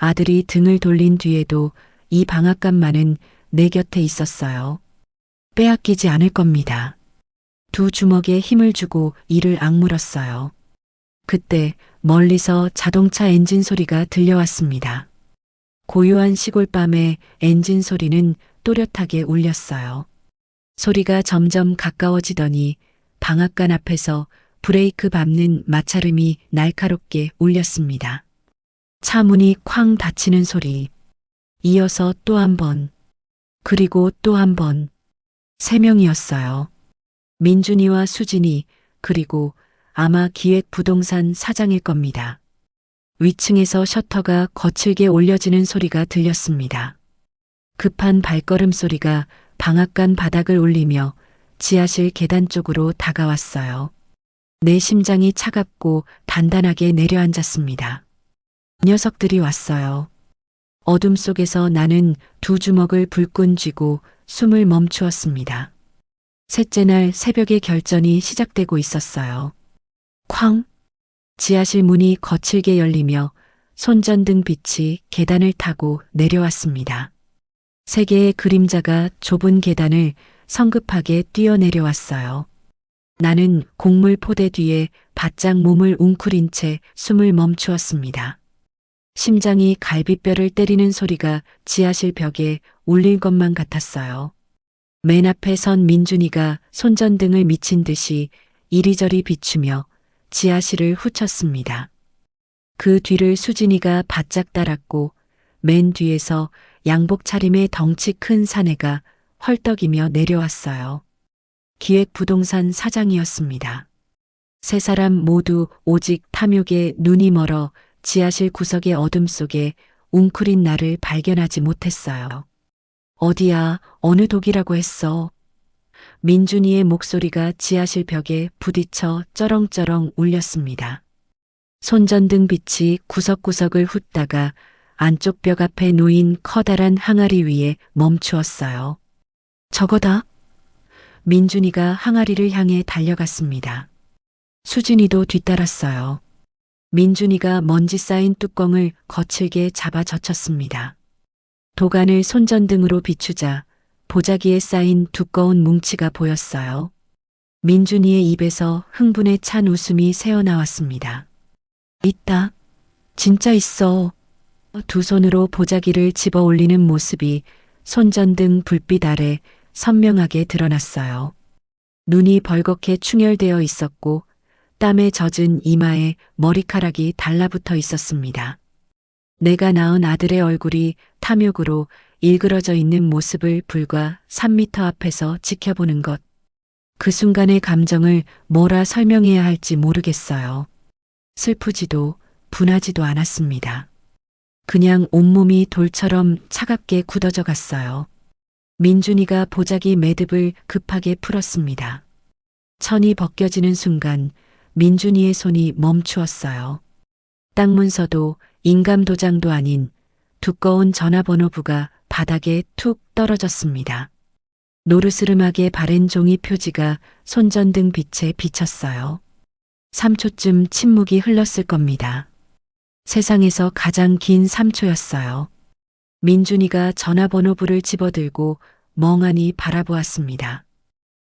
Speaker 2: 아들이 등을 돌린 뒤에도 이 방앗간만은 내 곁에 있었어요. 빼앗기지 않을 겁니다. 두 주먹에 힘을 주고 이를 악물었어요. 그때 멀리서 자동차 엔진 소리가 들려왔습니다. 고요한 시골밤에 엔진 소리는 또렷하게 울렸어요. 소리가 점점 가까워지더니 방앗간 앞에서 브레이크 밟는 마찰음이 날카롭게 울렸습니다. 차 문이 쾅 닫히는 소리. 이어서 또 한 번. 그리고 또 한 번. 3명이었어요. 민준이와 수진이, 그리고 아마 기획부동산 사장일 겁니다. 위층에서 셔터가 거칠게 올려지는 소리가 들렸습니다. 급한 발걸음 소리가 방앗간 바닥을 울리며 지하실 계단 쪽으로 다가왔어요. 내 심장이 차갑고 단단하게 내려앉았습니다. 녀석들이 왔어요. 어둠 속에서 나는 두 주먹을 불끈 쥐고 숨을 멈추었습니다. 셋째 날 새벽에 결전이 시작되고 있었어요. 쾅! 지하실 문이 거칠게 열리며 손전등 빛이 계단을 타고 내려왔습니다. 세 개의 그림자가 좁은 계단을 성급하게 뛰어내려왔어요. 나는 곡물 포대 뒤에 바짝 몸을 웅크린 채 숨을 멈추었습니다. 심장이 갈비뼈를 때리는 소리가 지하실 벽에 울릴 것만 같았어요. 맨 앞에 선 민준이가 손전등을 미친 듯이 이리저리 비추며 지하실을 훑었습니다. 그 뒤를 수진이가 바짝 따랐고 맨 뒤에서 양복 차림의 덩치 큰 사내가 헐떡이며 내려왔어요. 기획부동산 사장이었습니다. 세 사람 모두 오직 탐욕에 눈이 멀어 지하실 구석의 어둠 속에 웅크린 나를 발견하지 못했어요. 어디야, 어느 독이라고 했어? 민준이의 목소리가 지하실 벽에 부딪혀 쩌렁쩌렁 울렸습니다. 손전등 빛이 구석구석을 훑다가 안쪽 벽 앞에 놓인 커다란 항아리 위에 멈추었어요. 저거다. 민준이가 항아리를 향해 달려갔습니다. 수진이도 뒤따랐어요. 민준이가 먼지 쌓인 뚜껑을 거칠게 잡아 젖혔습니다. 도간을 손전등으로 비추자 보자기에 쌓인 두꺼운 뭉치가 보였어요. 민준이의 입에서 흥분에 찬 웃음이 새어나왔습니다. 있다. 진짜 있어. 두 손으로 보자기를 집어 올리는 모습이 손전등 불빛 아래 선명하게 드러났어요. 눈이 벌겋게 충혈되어 있었고 땀에 젖은 이마에 머리카락이 달라붙어 있었습니다. 내가 낳은 아들의 얼굴이 탐욕으로 일그러져 있는 모습을 불과 3미터 앞에서 지켜보는 것. 그 순간의 감정을 뭐라 설명해야 할지 모르겠어요. 슬프지도 분하지도 않았습니다. 그냥 온몸이 돌처럼 차갑게 굳어져 갔어요. 민준이가 보자기 매듭을 급하게 풀었습니다. 천이 벗겨지는 순간 민준이의 손이 멈추었어요. 땅 문서도 인감 도장도 아닌 두꺼운 전화번호부가 바닥에 툭 떨어졌습니다. 노르스름하게 바랜 종이 표지가 손전등 빛에 비쳤어요. 3초쯤 침묵이 흘렀을 겁니다. 세상에서 가장 긴 3초였어요. 민준이가 전화번호부를 집어들고 멍하니 바라보았습니다.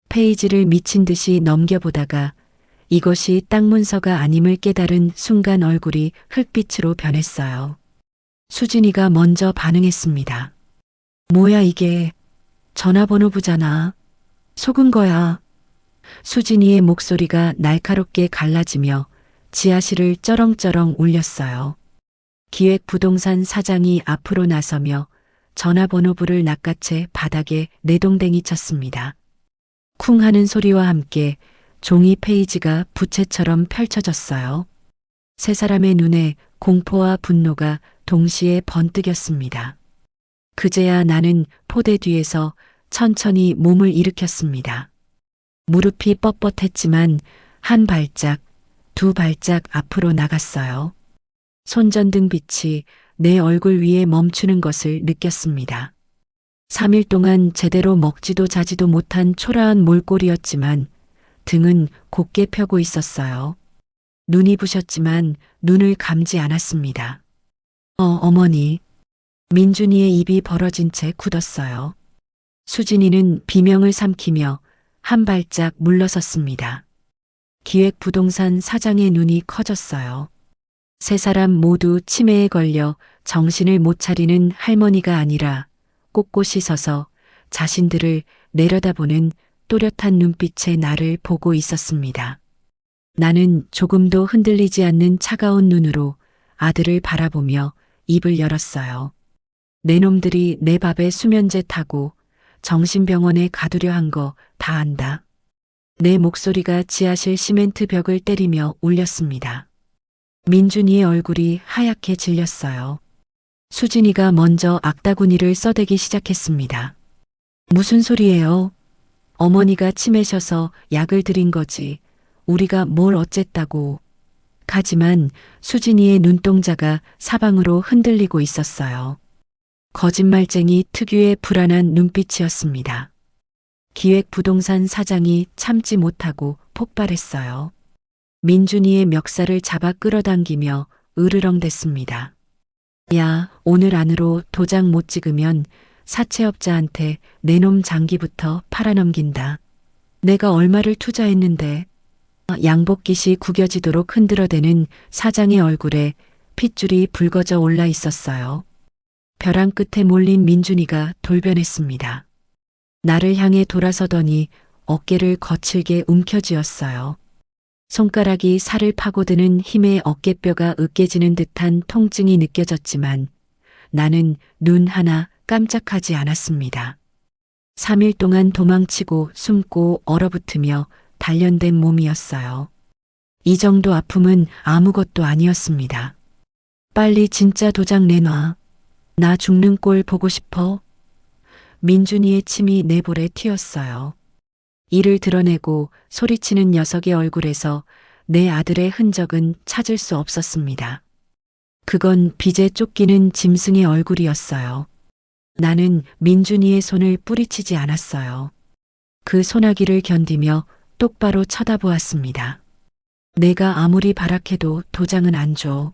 Speaker 2: 페이지를 미친 듯이 넘겨보다가 이것이 땅 문서가 아님을 깨달은 순간 얼굴이 흙빛으로 변했어요. 수진이가 먼저 반응했습니다. 뭐야 이게? 전화번호부잖아. 속은 거야. 수진이의 목소리가 날카롭게 갈라지며 지하실을 쩌렁쩌렁 울렸어요. 기획부동산 사장이 앞으로 나서며 전화번호부를 낚아채 바닥에 내동댕이 쳤습니다. 쿵 하는 소리와 함께 종이 페이지가 부채처럼 펼쳐졌어요. 세 사람의 눈에 공포와 분노가 동시에 번뜩였습니다. 그제야 나는 포대 뒤에서 천천히 몸을 일으켰습니다. 무릎이 뻣뻣했지만 한 발짝, 두 발짝 앞으로 나갔어요. 손전등 빛이 내 얼굴 위에 멈추는 것을 느꼈습니다. 3일 동안 제대로 먹지도 자지도 못한 초라한 몰골이었지만 등은 곧게 펴고 있었어요. 눈이 부셨지만 눈을 감지 않았습니다. 어머니. 민준이의 입이 벌어진 채 굳었어요. 수진이는 비명을 삼키며 한 발짝 물러섰습니다. 기획부동산 사장의 눈이 커졌어요. 세 사람 모두 치매에 걸려 정신을 못 차리는 할머니가 아니라 꼿꼿이 서서 자신들을 내려다보는 또렷한 눈빛의 나를 보고 있었습니다. 나는 조금도 흔들리지 않는 차가운 눈으로 아들을 바라보며 입을 열었어요. 내 놈들이 내 밥에 수면제 타고 정신병원에 가두려 한 거 다 안다. 내 목소리가 지하실 시멘트 벽을 때리며 울렸습니다. 민준이의 얼굴이 하얗게 질렸어요. 수진이가 먼저 악다구니를 써대기 시작했습니다. 무슨 소리예요? 어머니가 치매셔서 약을 드린 거지. 우리가 뭘 어쨌다고. 하지만 수진이의 눈동자가 사방으로 흔들리고 있었어요. 거짓말쟁이 특유의 불안한 눈빛이었습니다. 기획부동산 사장이 참지 못하고 폭발했어요. 민준이의 멱살을 잡아 끌어당기며 으르렁댔습니다. 야, 오늘 안으로 도장 못 찍으면 사채업자한테 내 놈 장기부터 팔아넘긴다. 내가 얼마를 투자했는데. 양복깃이 구겨지도록 흔들어대는 사장의 얼굴에 핏줄이 붉어져 올라 있었어요. 벼랑 끝에 몰린 민준이가 돌변했습니다. 나를 향해 돌아서더니 어깨를 거칠게 움켜쥐었어요. 손가락이 살을 파고드는 힘에 어깨뼈가 으깨지는 듯한 통증이 느껴졌지만 나는 눈 하나 깜짝하지 않았습니다. 3일 동안 도망치고 숨고 얼어붙으며 단련된 몸이었어요. 이 정도 아픔은 아무것도 아니었습니다. 빨리 진짜 도장 내놔. 나 죽는 꼴 보고 싶어. 민준이의 침이 내 볼에 튀었어요. 이를 드러내고 소리치는 녀석의 얼굴에서 내 아들의 흔적은 찾을 수 없었습니다. 그건 빚에 쫓기는 짐승의 얼굴이었어요. 나는 민준이의 손을 뿌리치지 않았어요. 그 소나기를 견디며 똑바로 쳐다보았습니다. 내가 아무리 발악해도 도장은 안 줘.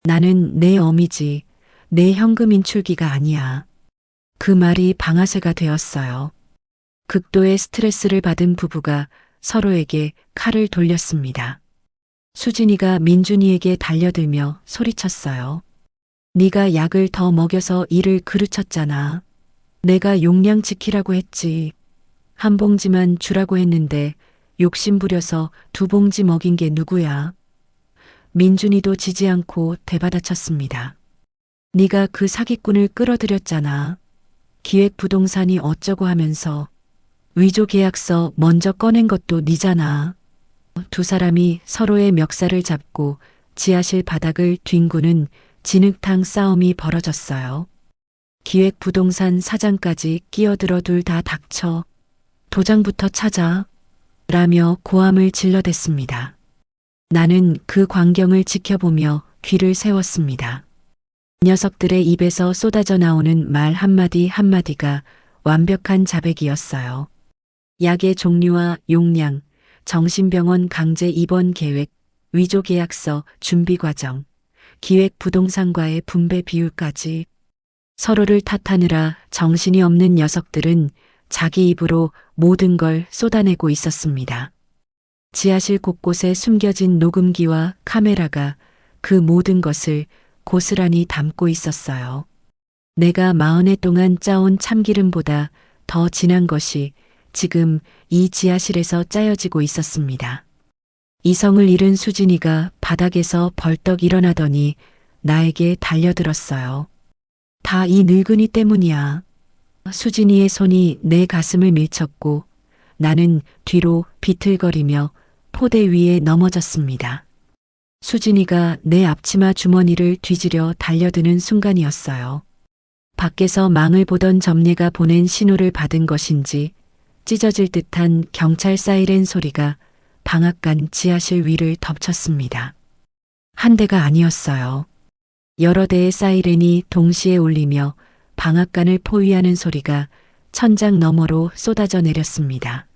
Speaker 2: 나는 내 어미지, 내 현금 인출기가 아니야. 그 말이 방아쇠가 되었어요. 극도의 스트레스를 받은 부부가 서로에게 칼을 돌렸습니다. 수진이가 민준이에게 달려들며 소리쳤어요. 네가 약을 더 먹여서 이를 그르쳤잖아. 내가 용량 지키라고 했지. 한 봉지만 주라고 했는데 욕심 부려서 2봉지 먹인 게 누구야? 민준이도 지지 않고 대받아쳤습니다. 네가 그 사기꾼을 끌어들였잖아. 기획부동산이 어쩌고 하면서 위조 계약서 먼저 꺼낸 것도 네잖아. 두 사람이 서로의 멱살을 잡고 지하실 바닥을 뒹구는 진흙탕 싸움이 벌어졌어요. 기획부동산 사장까지 끼어들어 둘 다 닥쳐. 도장부터 찾아. 라며 고함을 질러댔습니다. 나는 그 광경을 지켜보며 귀를 세웠습니다. 녀석들의 입에서 쏟아져 나오는 말 한마디 한마디가 완벽한 자백이었어요. 약의 종류와 용량, 정신병원 강제 입원 계획, 위조 계약서 준비 과정, 기획 부동산과의 분배 비율까지 서로를 탓하느라 정신이 없는 녀석들은 자기 입으로 모든 걸 쏟아내고 있었습니다. 지하실 곳곳에 숨겨진 녹음기와 카메라가 그 모든 것을 고스란히 담고 있었어요. 내가 40해 동안 짜온 참기름보다 더 진한 것이 지금 이 지하실에서 짜여지고 있었습니다. 이성을 잃은 수진이가 바닥에서 벌떡 일어나더니 나에게 달려들었어요. 다 이 늙은이 때문이야. 수진이의 손이 내 가슴을 밀쳤고 나는 뒤로 비틀거리며 포대 위에 넘어졌습니다. 수진이가 내 앞치마 주머니를 뒤지려 달려드는 순간이었어요. 밖에서 망을 보던 점례가 보낸 신호를 받은 것인지 찢어질 듯한 경찰 사이렌 소리가 방앗간 지하실 위를 덮쳤습니다. 한 대가 아니었어요. 여러 대의 사이렌이 동시에 울리며 방앗간을 포위하는 소리가 천장 너머로 쏟아져 내렸습니다.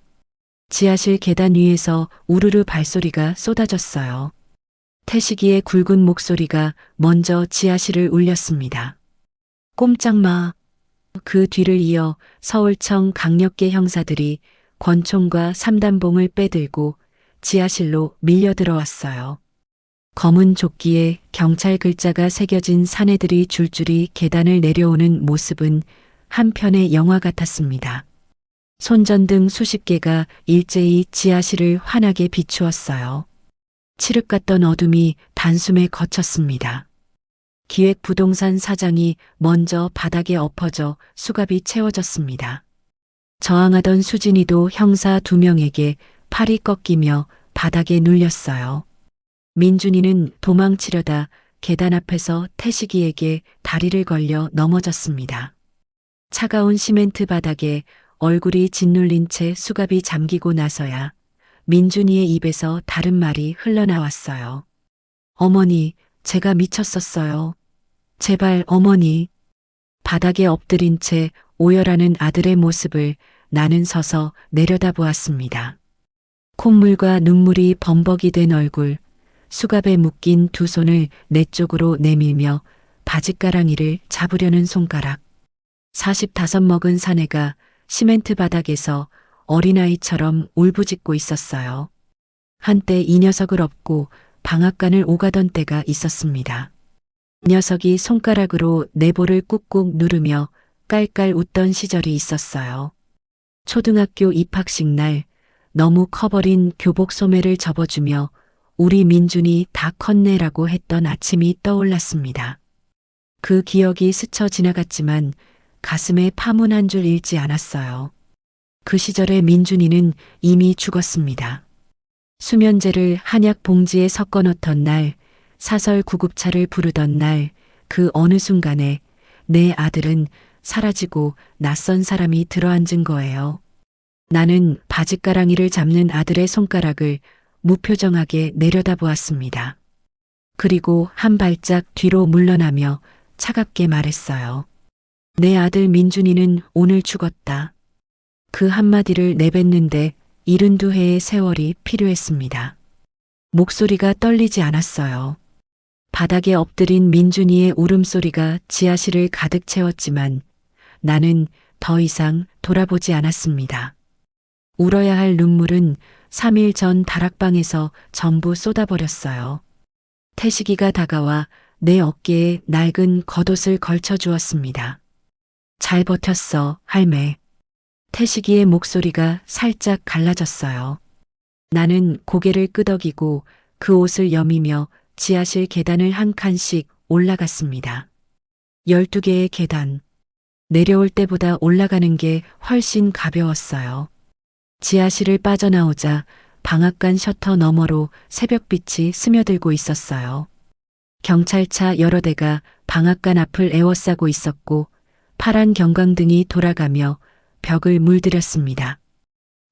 Speaker 2: 지하실 계단 위에서 우르르 발소리가 쏟아졌어요. 태식이의 굵은 목소리가 먼저 지하실을 울렸습니다. 꼼짝 마. 그 뒤를 이어 서울청 강력계 형사들이 권총과 삼단봉을 빼들고 지하실로 밀려 들어왔어요. 검은 조끼에 경찰 글자가 새겨진 사내들이 줄줄이 계단을 내려오는 모습은 한편의 영화 같았습니다. 손전등 수십 개가 일제히 지하실을 환하게 비추었어요. 칠흑 같던 어둠이 단숨에 거쳤습니다. 기획부동산 사장이 먼저 바닥에 엎어져 수갑이 채워졌습니다. 저항하던 수진이도 형사 2명에게 팔이 꺾이며 바닥에 눌렸어요. 민준이는 도망치려다 계단 앞에서 태식이에게 다리를 걸려 넘어졌습니다. 차가운 시멘트 바닥에 얼굴이 짓눌린 채 수갑이 잠기고 나서야 민준이의 입에서 다른 말이 흘러나왔어요. 어머니, 제가 미쳤었어요. 제발 어머니. 바닥에 엎드린 채 오열하는 아들의 모습을 나는 서서 내려다보았습니다. 콧물과 눈물이 범벅이 된 얼굴, 수갑에 묶인 두 손을 내 쪽으로 내밀며 바짓가랑이를 잡으려는 손가락. 45 먹은 사내가 시멘트 바닥에서 어린아이처럼 울부짖고 있었어요. 한때 이 녀석을 업고 방앗간을 오가던 때가 있었습니다. 녀석이 손가락으로 내 볼을 꾹꾹 누르며 깔깔 웃던 시절이 있었어요. 초등학교 입학식 날 너무 커버린 교복 소매를 접어주며 우리 민준이 다 컸네라고 했던 아침이 떠올랐습니다. 그 기억이 스쳐 지나갔지만 가슴에 파문 한 줄 잃지 않았어요. 그 시절의 민준이는 이미 죽었습니다. 수면제를 한약 봉지에 섞어 놓던 날, 사설 구급차를 부르던 날, 그 어느 순간에 내 아들은 사라지고 낯선 사람이 들어앉은 거예요. 나는 바짓가랑이를 잡는 아들의 손가락을 무표정하게 내려다보았습니다. 그리고 한 발짝 뒤로 물러나며 차갑게 말했어요. 내 아들 민준이는 오늘 죽었다. 그 한마디를 내뱉는데 72회의 세월이 필요했습니다. 목소리가 떨리지 않았어요. 바닥에 엎드린 민준이의 울음소리가 지하실을 가득 채웠지만 나는 더 이상 돌아보지 않았습니다. 울어야 할 눈물은 3일 전 다락방에서 전부 쏟아버렸어요. 태식이가 다가와 내 어깨에 낡은 겉옷을 걸쳐 주었습니다. 잘 버텼어, 할매. 태식이의 목소리가 살짝 갈라졌어요. 나는 고개를 끄덕이고 그 옷을 여미며 지하실 계단을 한 칸씩 올라갔습니다. 12개의 계단. 내려올 때보다 올라가는 게 훨씬 가벼웠어요. 지하실을 빠져나오자 방앗간 셔터 너머로 새벽빛이 스며들고 있었어요. 경찰차 여러 대가 방앗간 앞을 에워싸고 있었고 파란 경광등이 돌아가며 벽을 물들였습니다.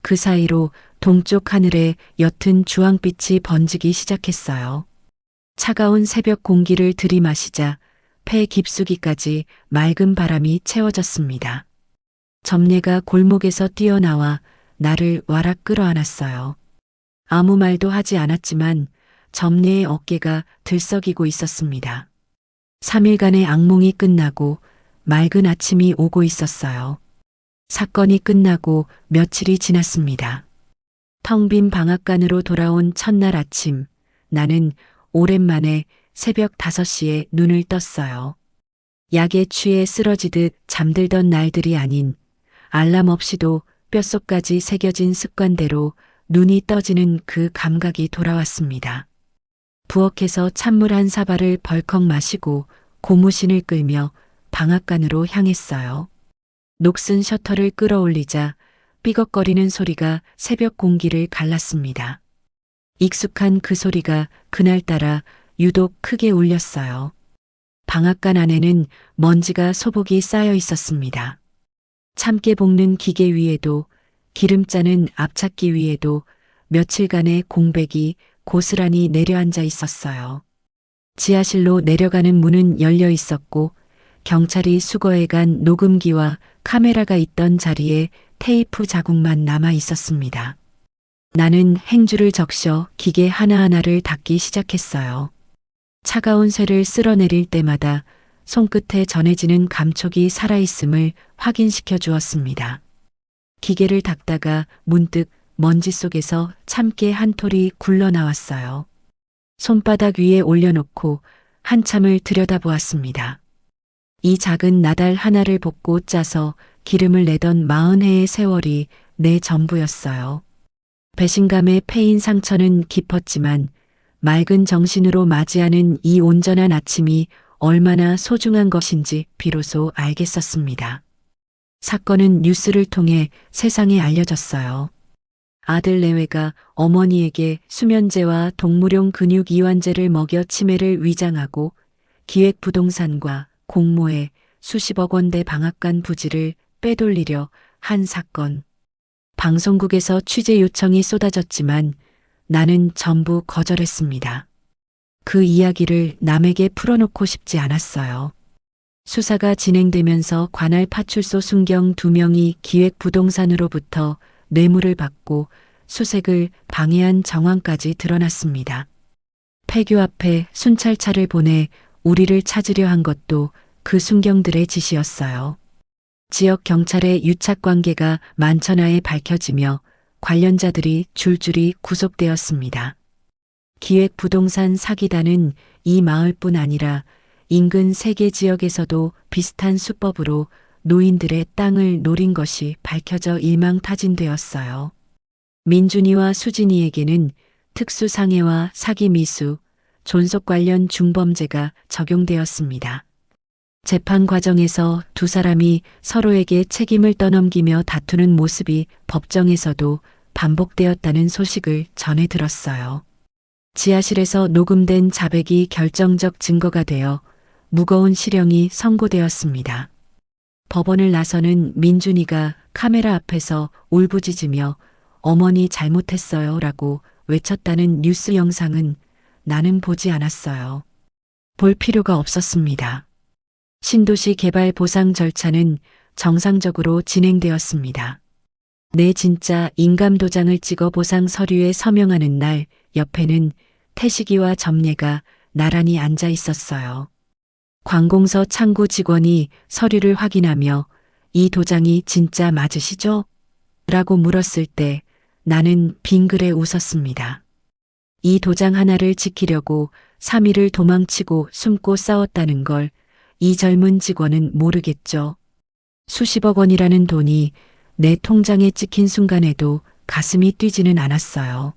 Speaker 2: 그 사이로 동쪽 하늘에 옅은 주황빛이 번지기 시작했어요. 차가운 새벽 공기를 들이마시자 폐 깊숙이까지 맑은 바람이 채워졌습니다. 점례가 골목에서 뛰어나와 나를 와락 끌어안았어요. 아무 말도 하지 않았지만 점례의 어깨가 들썩이고 있었습니다. 3일간의 악몽이 끝나고 맑은 아침이 오고 있었어요. 사건이 끝나고 며칠이 지났습니다. 텅 빈 방앗간으로 돌아온 첫날 아침, 나는 오랜만에 새벽 5시에 눈을 떴어요. 약에 취해 쓰러지듯 잠들던 날들이 아닌 알람 없이도 뼛속까지 새겨진 습관대로 눈이 떠지는 그 감각이 돌아왔습니다. 부엌에서 찬물 한 사발을 벌컥 마시고 고무신을 끌며 방앗간으로 향했어요. 녹슨 셔터를 끌어올리자 삐걱거리는 소리가 새벽 공기를 갈랐습니다. 익숙한 그 소리가 그날따라 유독 크게 울렸어요. 방앗간 안에는 먼지가 소복이 쌓여 있었습니다. 참깨 볶는 기계 위에도 기름 짜는 앞찾기 위에도 며칠간의 공백이 고스란히 내려앉아 있었어요. 지하실로 내려가는 문은 열려 있었고 경찰이 수거해 간 녹음기와 카메라가 있던 자리에 테이프 자국만 남아 있었습니다. 나는 행주를 적셔 기계 하나하나를 닦기 시작했어요. 차가운 쇠를 쓸어내릴 때마다 손끝에 전해지는 감촉이 살아있음을 확인시켜 주었습니다. 기계를 닦다가 문득 먼지 속에서 참깨 한 톨이 굴러 나왔어요. 손바닥 위에 올려놓고 한참을 들여다보았습니다. 이 작은 나달 하나를 볶고 짜서 기름을 내던 40해의 세월이 내 전부였어요. 배신감에 패인 상처는 깊었지만 맑은 정신으로 맞이하는 이 온전한 아침이 얼마나 소중한 것인지 비로소 알겠었습니다. 사건은 뉴스를 통해 세상에 알려졌어요. 아들 내외가 어머니에게 수면제와 동물용 근육 이완제를 먹여 치매를 위장하고 기획부동산과 공모해 수십억 원대 방앗간 부지를 빼돌리려 한 사건. 방송국에서 취재 요청이 쏟아졌지만 나는 전부 거절했습니다. 그 이야기를 남에게 풀어놓고 싶지 않았어요. 수사가 진행되면서 관할 파출소 순경 2명이 기획부동산으로부터 뇌물을 받고 수색을 방해한 정황까지 드러났습니다. 폐교 앞에 순찰차를 보내 우리를 찾으려 한 것도 그 순경들의 짓이었어요. 지역 경찰의 유착 관계가 만천하에 밝혀지며 관련자들이 줄줄이 구속되었습니다. 기획부동산 사기단은 이 마을뿐 아니라 인근 3개 지역에서도 비슷한 수법으로 노인들의 땅을 노린 것이 밝혀져 일망타진되었어요. 민준이와 수진이에게는 특수상해와 사기미수, 존속 관련 중범죄가 적용되었습니다. 재판 과정에서 두 사람이 서로에게 책임을 떠넘기며 다투는 모습이 법정에서도 반복되었다는 소식을 전해 들었어요. 지하실에서 녹음된 자백이 결정적 증거가 되어 무거운 실형이 선고되었습니다. 법원을 나서는 민준이가 카메라 앞에서 울부짖으며 어머니 잘못했어요 라고 외쳤다는 뉴스 영상은 나는 보지 않았어요. 볼 필요가 없었습니다. 신도시 개발 보상 절차는 정상적으로 진행되었습니다. 내 진짜 인감도장을 찍어 보상 서류에 서명하는 날 옆에는 태식이와 점례가 나란히 앉아 있었어요. 관공서 창구 직원이 서류를 확인하며 이 도장이 진짜 맞으시죠? 라고 물었을 때 나는 빙그레 웃었습니다. 이 도장 하나를 지키려고 3일을 도망치고 숨고 싸웠다는 걸 이 젊은 직원은 모르겠죠. 수십억 원이라는 돈이 내 통장에 찍힌 순간에도 가슴이 뛰지는 않았어요.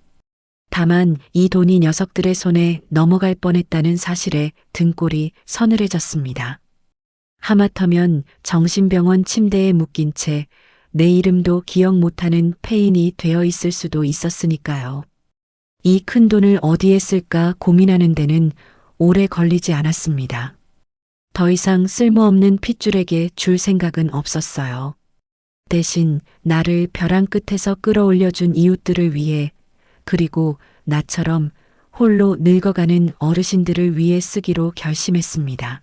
Speaker 2: 다만 이 돈이 녀석들의 손에 넘어갈 뻔했다는 사실에 등골이 서늘해졌습니다. 하마터면 정신병원 침대에 묶인 채 내 이름도 기억 못하는 폐인이 되어 있을 수도 있었으니까요. 이 큰 돈을 어디에 쓸까 고민하는 데는 오래 걸리지 않았습니다. 더 이상 쓸모없는 핏줄에게 줄 생각은 없었어요. 대신 나를 벼랑 끝에서 끌어올려준 이웃들을 위해 그리고 나처럼 홀로 늙어가는 어르신들을 위해 쓰기로 결심했습니다.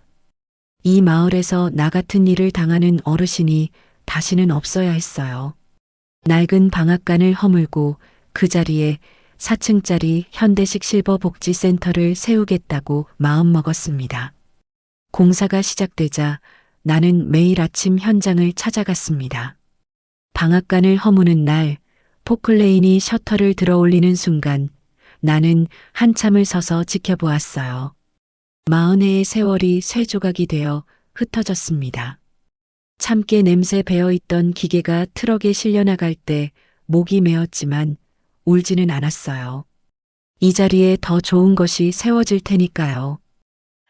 Speaker 2: 이 마을에서 나 같은 일을 당하는 어르신이 다시는 없어야 했어요. 낡은 방앗간을 허물고 그 자리에 4층짜리 현대식 실버복지센터를 세우겠다고 마음먹었습니다. 공사가 시작되자 나는 매일 아침 현장을 찾아갔습니다. 방앗간을 허무는 날 포클레인이 셔터를 들어올리는 순간 나는 한참을 서서 지켜보았어요. 40해의 세월이 쇠조각이 되어 흩어졌습니다. 참깨 냄새 배어있던 기계가 트럭에 실려나갈 때 목이 메었지만 울지는 않았어요. 이 자리에 더 좋은 것이 세워질 테니까요.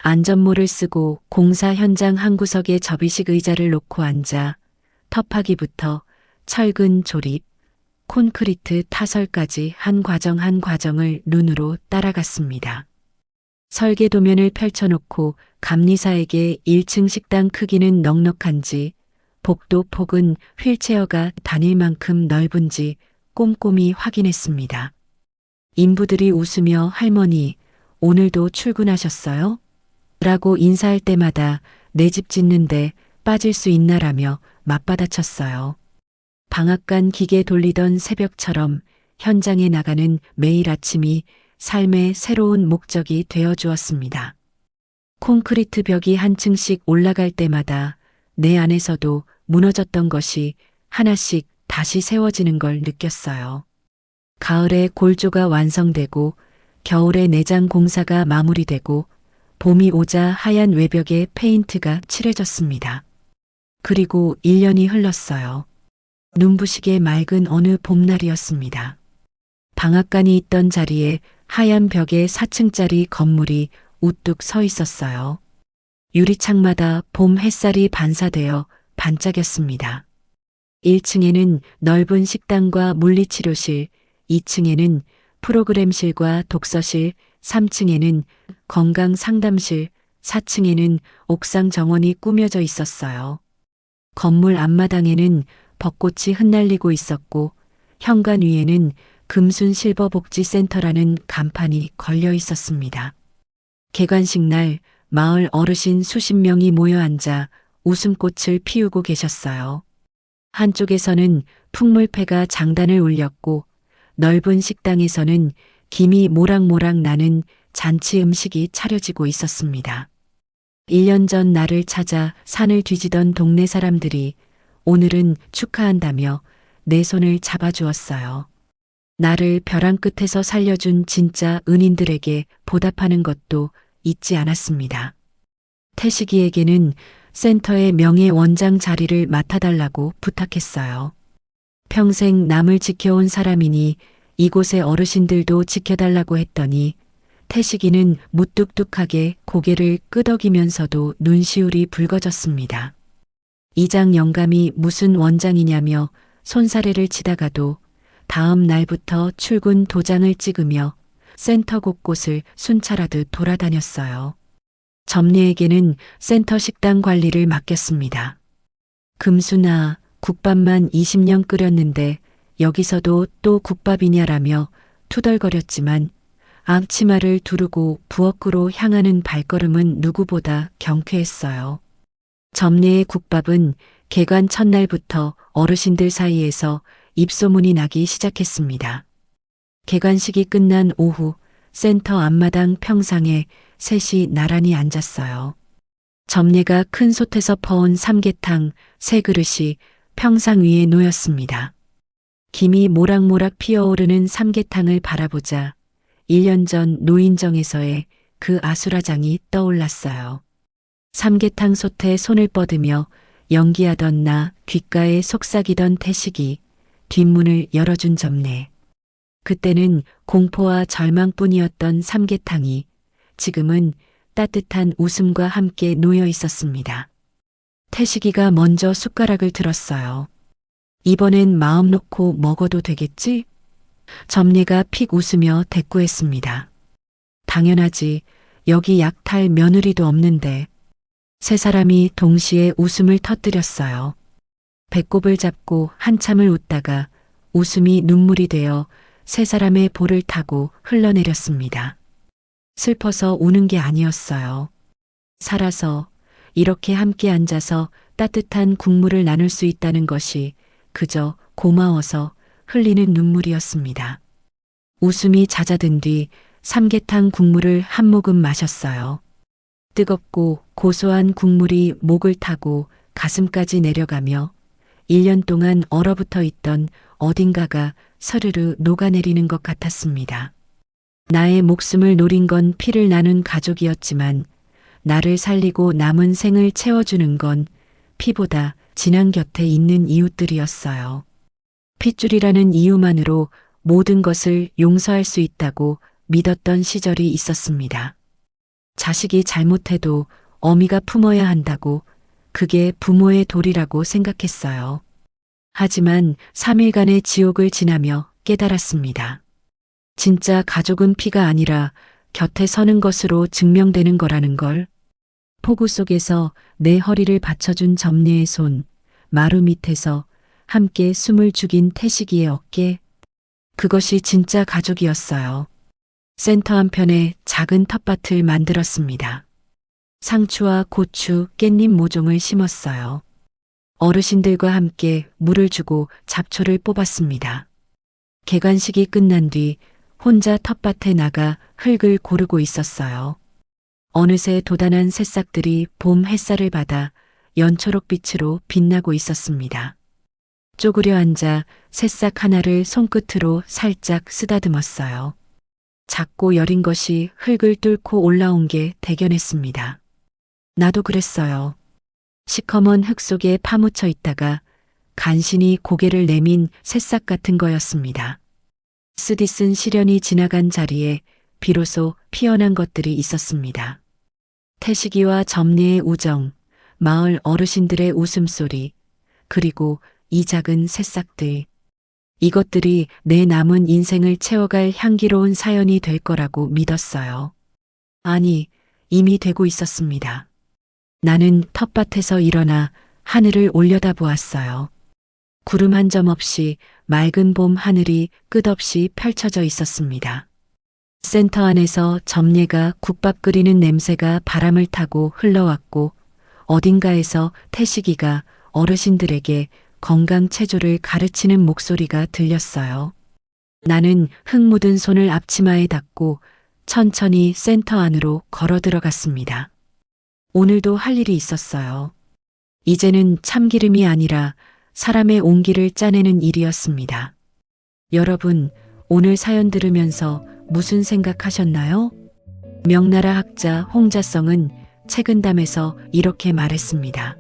Speaker 2: 안전모를 쓰고 공사 현장 한 구석에 접이식 의자를 놓고 앉아 터파기부터 철근 조립, 콘크리트 타설까지 한 과정 한 과정을 눈으로 따라갔습니다. 설계 도면을 펼쳐놓고 감리사에게 1층 식당 크기는 넉넉한지, 복도 폭은 휠체어가 다닐 만큼 넓은지 꼼꼼히 확인했습니다. 인부들이 웃으며 할머니, 오늘도 출근하셨어요? 라고 인사할 때마다 내 집 짓는데 빠질 수 있나라며 맞받아쳤어요. 방앗간 기계 돌리던 새벽처럼 현장에 나가는 매일 아침이 삶의 새로운 목적이 되어 주었습니다. 콘크리트 벽이 한 층씩 올라갈 때마다 내 안에서도 무너졌던 것이 하나씩 다시 세워지는 걸 느꼈어요. 가을에 골조가 완성되고 겨울에 내장 공사가 마무리되고 봄이 오자 하얀 외벽에 페인트가 칠해졌습니다. 그리고 1년이 흘렀어요. 눈부시게 맑은 어느 봄날이었습니다. 방앗간이 있던 자리에 하얀 벽에 4층짜리 건물이 우뚝 서 있었어요. 유리창마다 봄 햇살이 반사되어 반짝였습니다. 1층에는 넓은 식당과 물리치료실, 2층에는 프로그램실과 독서실, 3층에는 건강 상담실, 4층에는 옥상 정원이 꾸며져 있었어요. 건물 앞마당에는 벚꽃이 흩날리고 있었고 현관 위에는 금순 실버 복지센터라는 간판이 걸려 있었습니다. 개관식 날 마을 어르신 수십 명이 모여 앉아 웃음꽃을 피우고 계셨어요. 한쪽에서는 풍물패가 장단을 울렸고 넓은 식당에서는 김이 모락모락 나는 잔치 음식이 차려지고 있었습니다. 1년 전 나를 찾아 산을 뒤지던 동네 사람들이 오늘은 축하한다며 내 손을 잡아주었어요. 나를 벼랑 끝에서 살려준 진짜 은인들에게 보답하는 것도 잊지 않았습니다. 태식이에게는 센터의 명예 원장 자리를 맡아달라고 부탁했어요. 평생 남을 지켜온 사람이니 이곳의 어르신들도 지켜달라고 했더니 태식이는 무뚝뚝하게 고개를 끄덕이면서도 눈시울이 붉어졌습니다. 이장 영감이 무슨 원장이냐며 손사래를 치다가도 다음 날부터 출근 도장을 찍으며 센터 곳곳을 순찰하듯 돌아다녔어요. 점례에게는 센터 식당 관리를 맡겼습니다. 금수나 국밥만 20년 끓였는데 여기서도 또 국밥이냐라며 투덜거렸지만 앞치마를 두르고 부엌으로 향하는 발걸음은 누구보다 경쾌했어요. 점례의 국밥은 개관 첫날부터 어르신들 사이에서 입소문이 나기 시작했습니다. 개관식이 끝난 오후 센터 앞마당 평상에 셋이 나란히 앉았어요. 점례가 큰 솥에서 퍼온 삼계탕 3그릇이 평상 위에 놓였습니다. 김이 모락모락 피어오르는 삼계탕을 바라보자 1년 전 노인정에서의 그 아수라장이 떠올랐어요. 삼계탕 솥에 손을 뻗으며 연기하던 나 귓가에 속삭이던 태식이 뒷문을 열어준 점례. 그때는 공포와 절망뿐이었던 삼계탕이 지금은 따뜻한 웃음과 함께 놓여 있었습니다. 태식이가 먼저 숟가락을 들었어요. 이번엔 마음 놓고 먹어도 되겠지? 점례가 픽 웃으며 대꾸했습니다. 당연하지. 여기 약탈 며느리도 없는데. 세 사람이 동시에 웃음을 터뜨렸어요. 배꼽을 잡고 한참을 웃다가 웃음이 눈물이 되어 세 사람의 볼을 타고 흘러내렸습니다. 슬퍼서 우는 게 아니었어요. 살아서 이렇게 함께 앉아서 따뜻한 국물을 나눌 수 있다는 것이 그저 고마워서 흘리는 눈물이었습니다. 웃음이 잦아든 뒤 삼계탕 국물을 한 모금 마셨어요. 뜨겁고 고소한 국물이 목을 타고 가슴까지 내려가며 1년 동안 얼어붙어 있던 어딘가가 서르르 녹아내리는 것 같았습니다. 나의 목숨을 노린 건 피를 나눈 가족이었지만 나를 살리고 남은 생을 채워주는 건 피보다 진한 곁에 있는 이웃들이었어요. 핏줄이라는 이유만으로 모든 것을 용서할 수 있다고 믿었던 시절이 있었습니다. 자식이 잘못해도 어미가 품어야 한다고 그게 부모의 도리라고 생각했어요. 하지만 3일간의 지옥을 지나며 깨달았습니다. 진짜 가족은 피가 아니라 곁에 서는 것으로 증명되는 거라는 걸. 폭우 속에서 내 허리를 받쳐준 점례의 손, 마루 밑에서 함께 숨을 죽인 태식이의 어깨. 그것이 진짜 가족이었어요. 센터 한편에 작은 텃밭을 만들었습니다. 상추와 고추, 깻잎 모종을 심었어요. 어르신들과 함께 물을 주고 잡초를 뽑았습니다. 개관식이 끝난 뒤 혼자 텃밭에 나가 흙을 고르고 있었어요. 어느새 도단한 새싹들이 봄 햇살을 받아 연초록빛으로 빛나고 있었습니다. 쪼그려 앉아 새싹 하나를 손끝으로 살짝 쓰다듬었어요. 작고 여린 것이 흙을 뚫고 올라온 게 대견했습니다. 나도 그랬어요. 시커먼 흙 속에 파묻혀 있다가 간신히 고개를 내민 새싹 같은 거였습니다. 쓰디쓴 시련이 지나간 자리에 비로소 피어난 것들이 있었습니다. 태식이와 점례의 우정, 마을 어르신들의 웃음소리, 그리고 이 작은 새싹들. 이것들이 내 남은 인생을 채워갈 향기로운 사연이 될 거라고 믿었어요. 아니, 이미 되고 있었습니다. 나는 텃밭에서 일어나 하늘을 올려다보았어요. 구름 한 점 없이 맑은 봄 하늘이 끝없이 펼쳐져 있었습니다. 센터 안에서 점례가 국밥 끓이는 냄새가 바람을 타고 흘러왔고 어딘가에서 태식이가 어르신들에게 건강 체조를 가르치는 목소리가 들렸어요. 나는 흙 묻은 손을 앞치마에 닫고 천천히 센터 안으로 걸어 들어갔습니다. 오늘도 할 일이 있었어요. 이제는 참기름이 아니라 사람의 온기를 짜내는 일이었습니다. 여러분, 오늘 사연 들으면서 무슨 생각하셨나요? 명나라 학자 홍자성은 책은담에서 이렇게 말했습니다.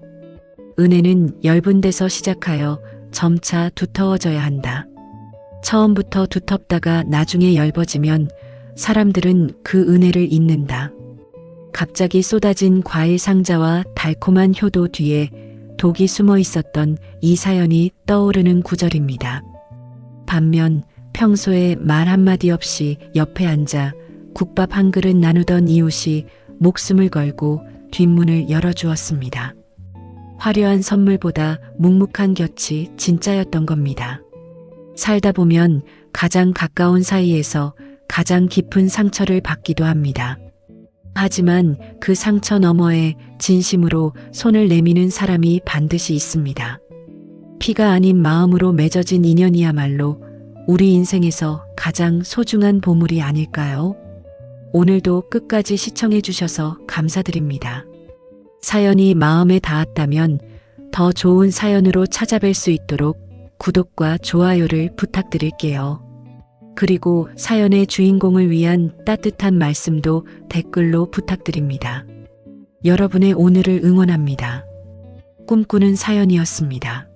Speaker 2: 은혜는 엷은 데서 시작하여 점차 두터워져야 한다. 처음부터 두텁다가 나중에 엷어지면 사람들은 그 은혜를 잊는다. 갑자기 쏟아진 과일 상자와 달콤한 효도 뒤에 독이 숨어 있었던 이 사연이 떠오르는 구절입니다. 반면 평소에 말 한마디 없이 옆에 앉아 국밥 한 그릇 나누던 이웃이 목숨을 걸고 뒷문을 열어주었습니다. 화려한 선물보다 묵묵한 곁이 진짜였던 겁니다. 살다 보면 가장 가까운 사이에서 가장 깊은 상처를 받기도 합니다. 하지만 그 상처 너머에 진심으로 손을 내미는 사람이 반드시 있습니다. 피가 아닌 마음으로 맺어진 인연이야말로 우리 인생에서 가장 소중한 보물이 아닐까요? 오늘도 끝까지 시청해 주셔서 감사드립니다. 사연이 마음에 닿았다면 더 좋은 사연으로 찾아뵐 수 있도록 구독과 좋아요를 부탁드릴게요. 그리고 사연의 주인공을 위한 따뜻한 말씀도 댓글로 부탁드립니다. 여러분의 오늘을 응원합니다. 꿈꾸는 사연이었습니다.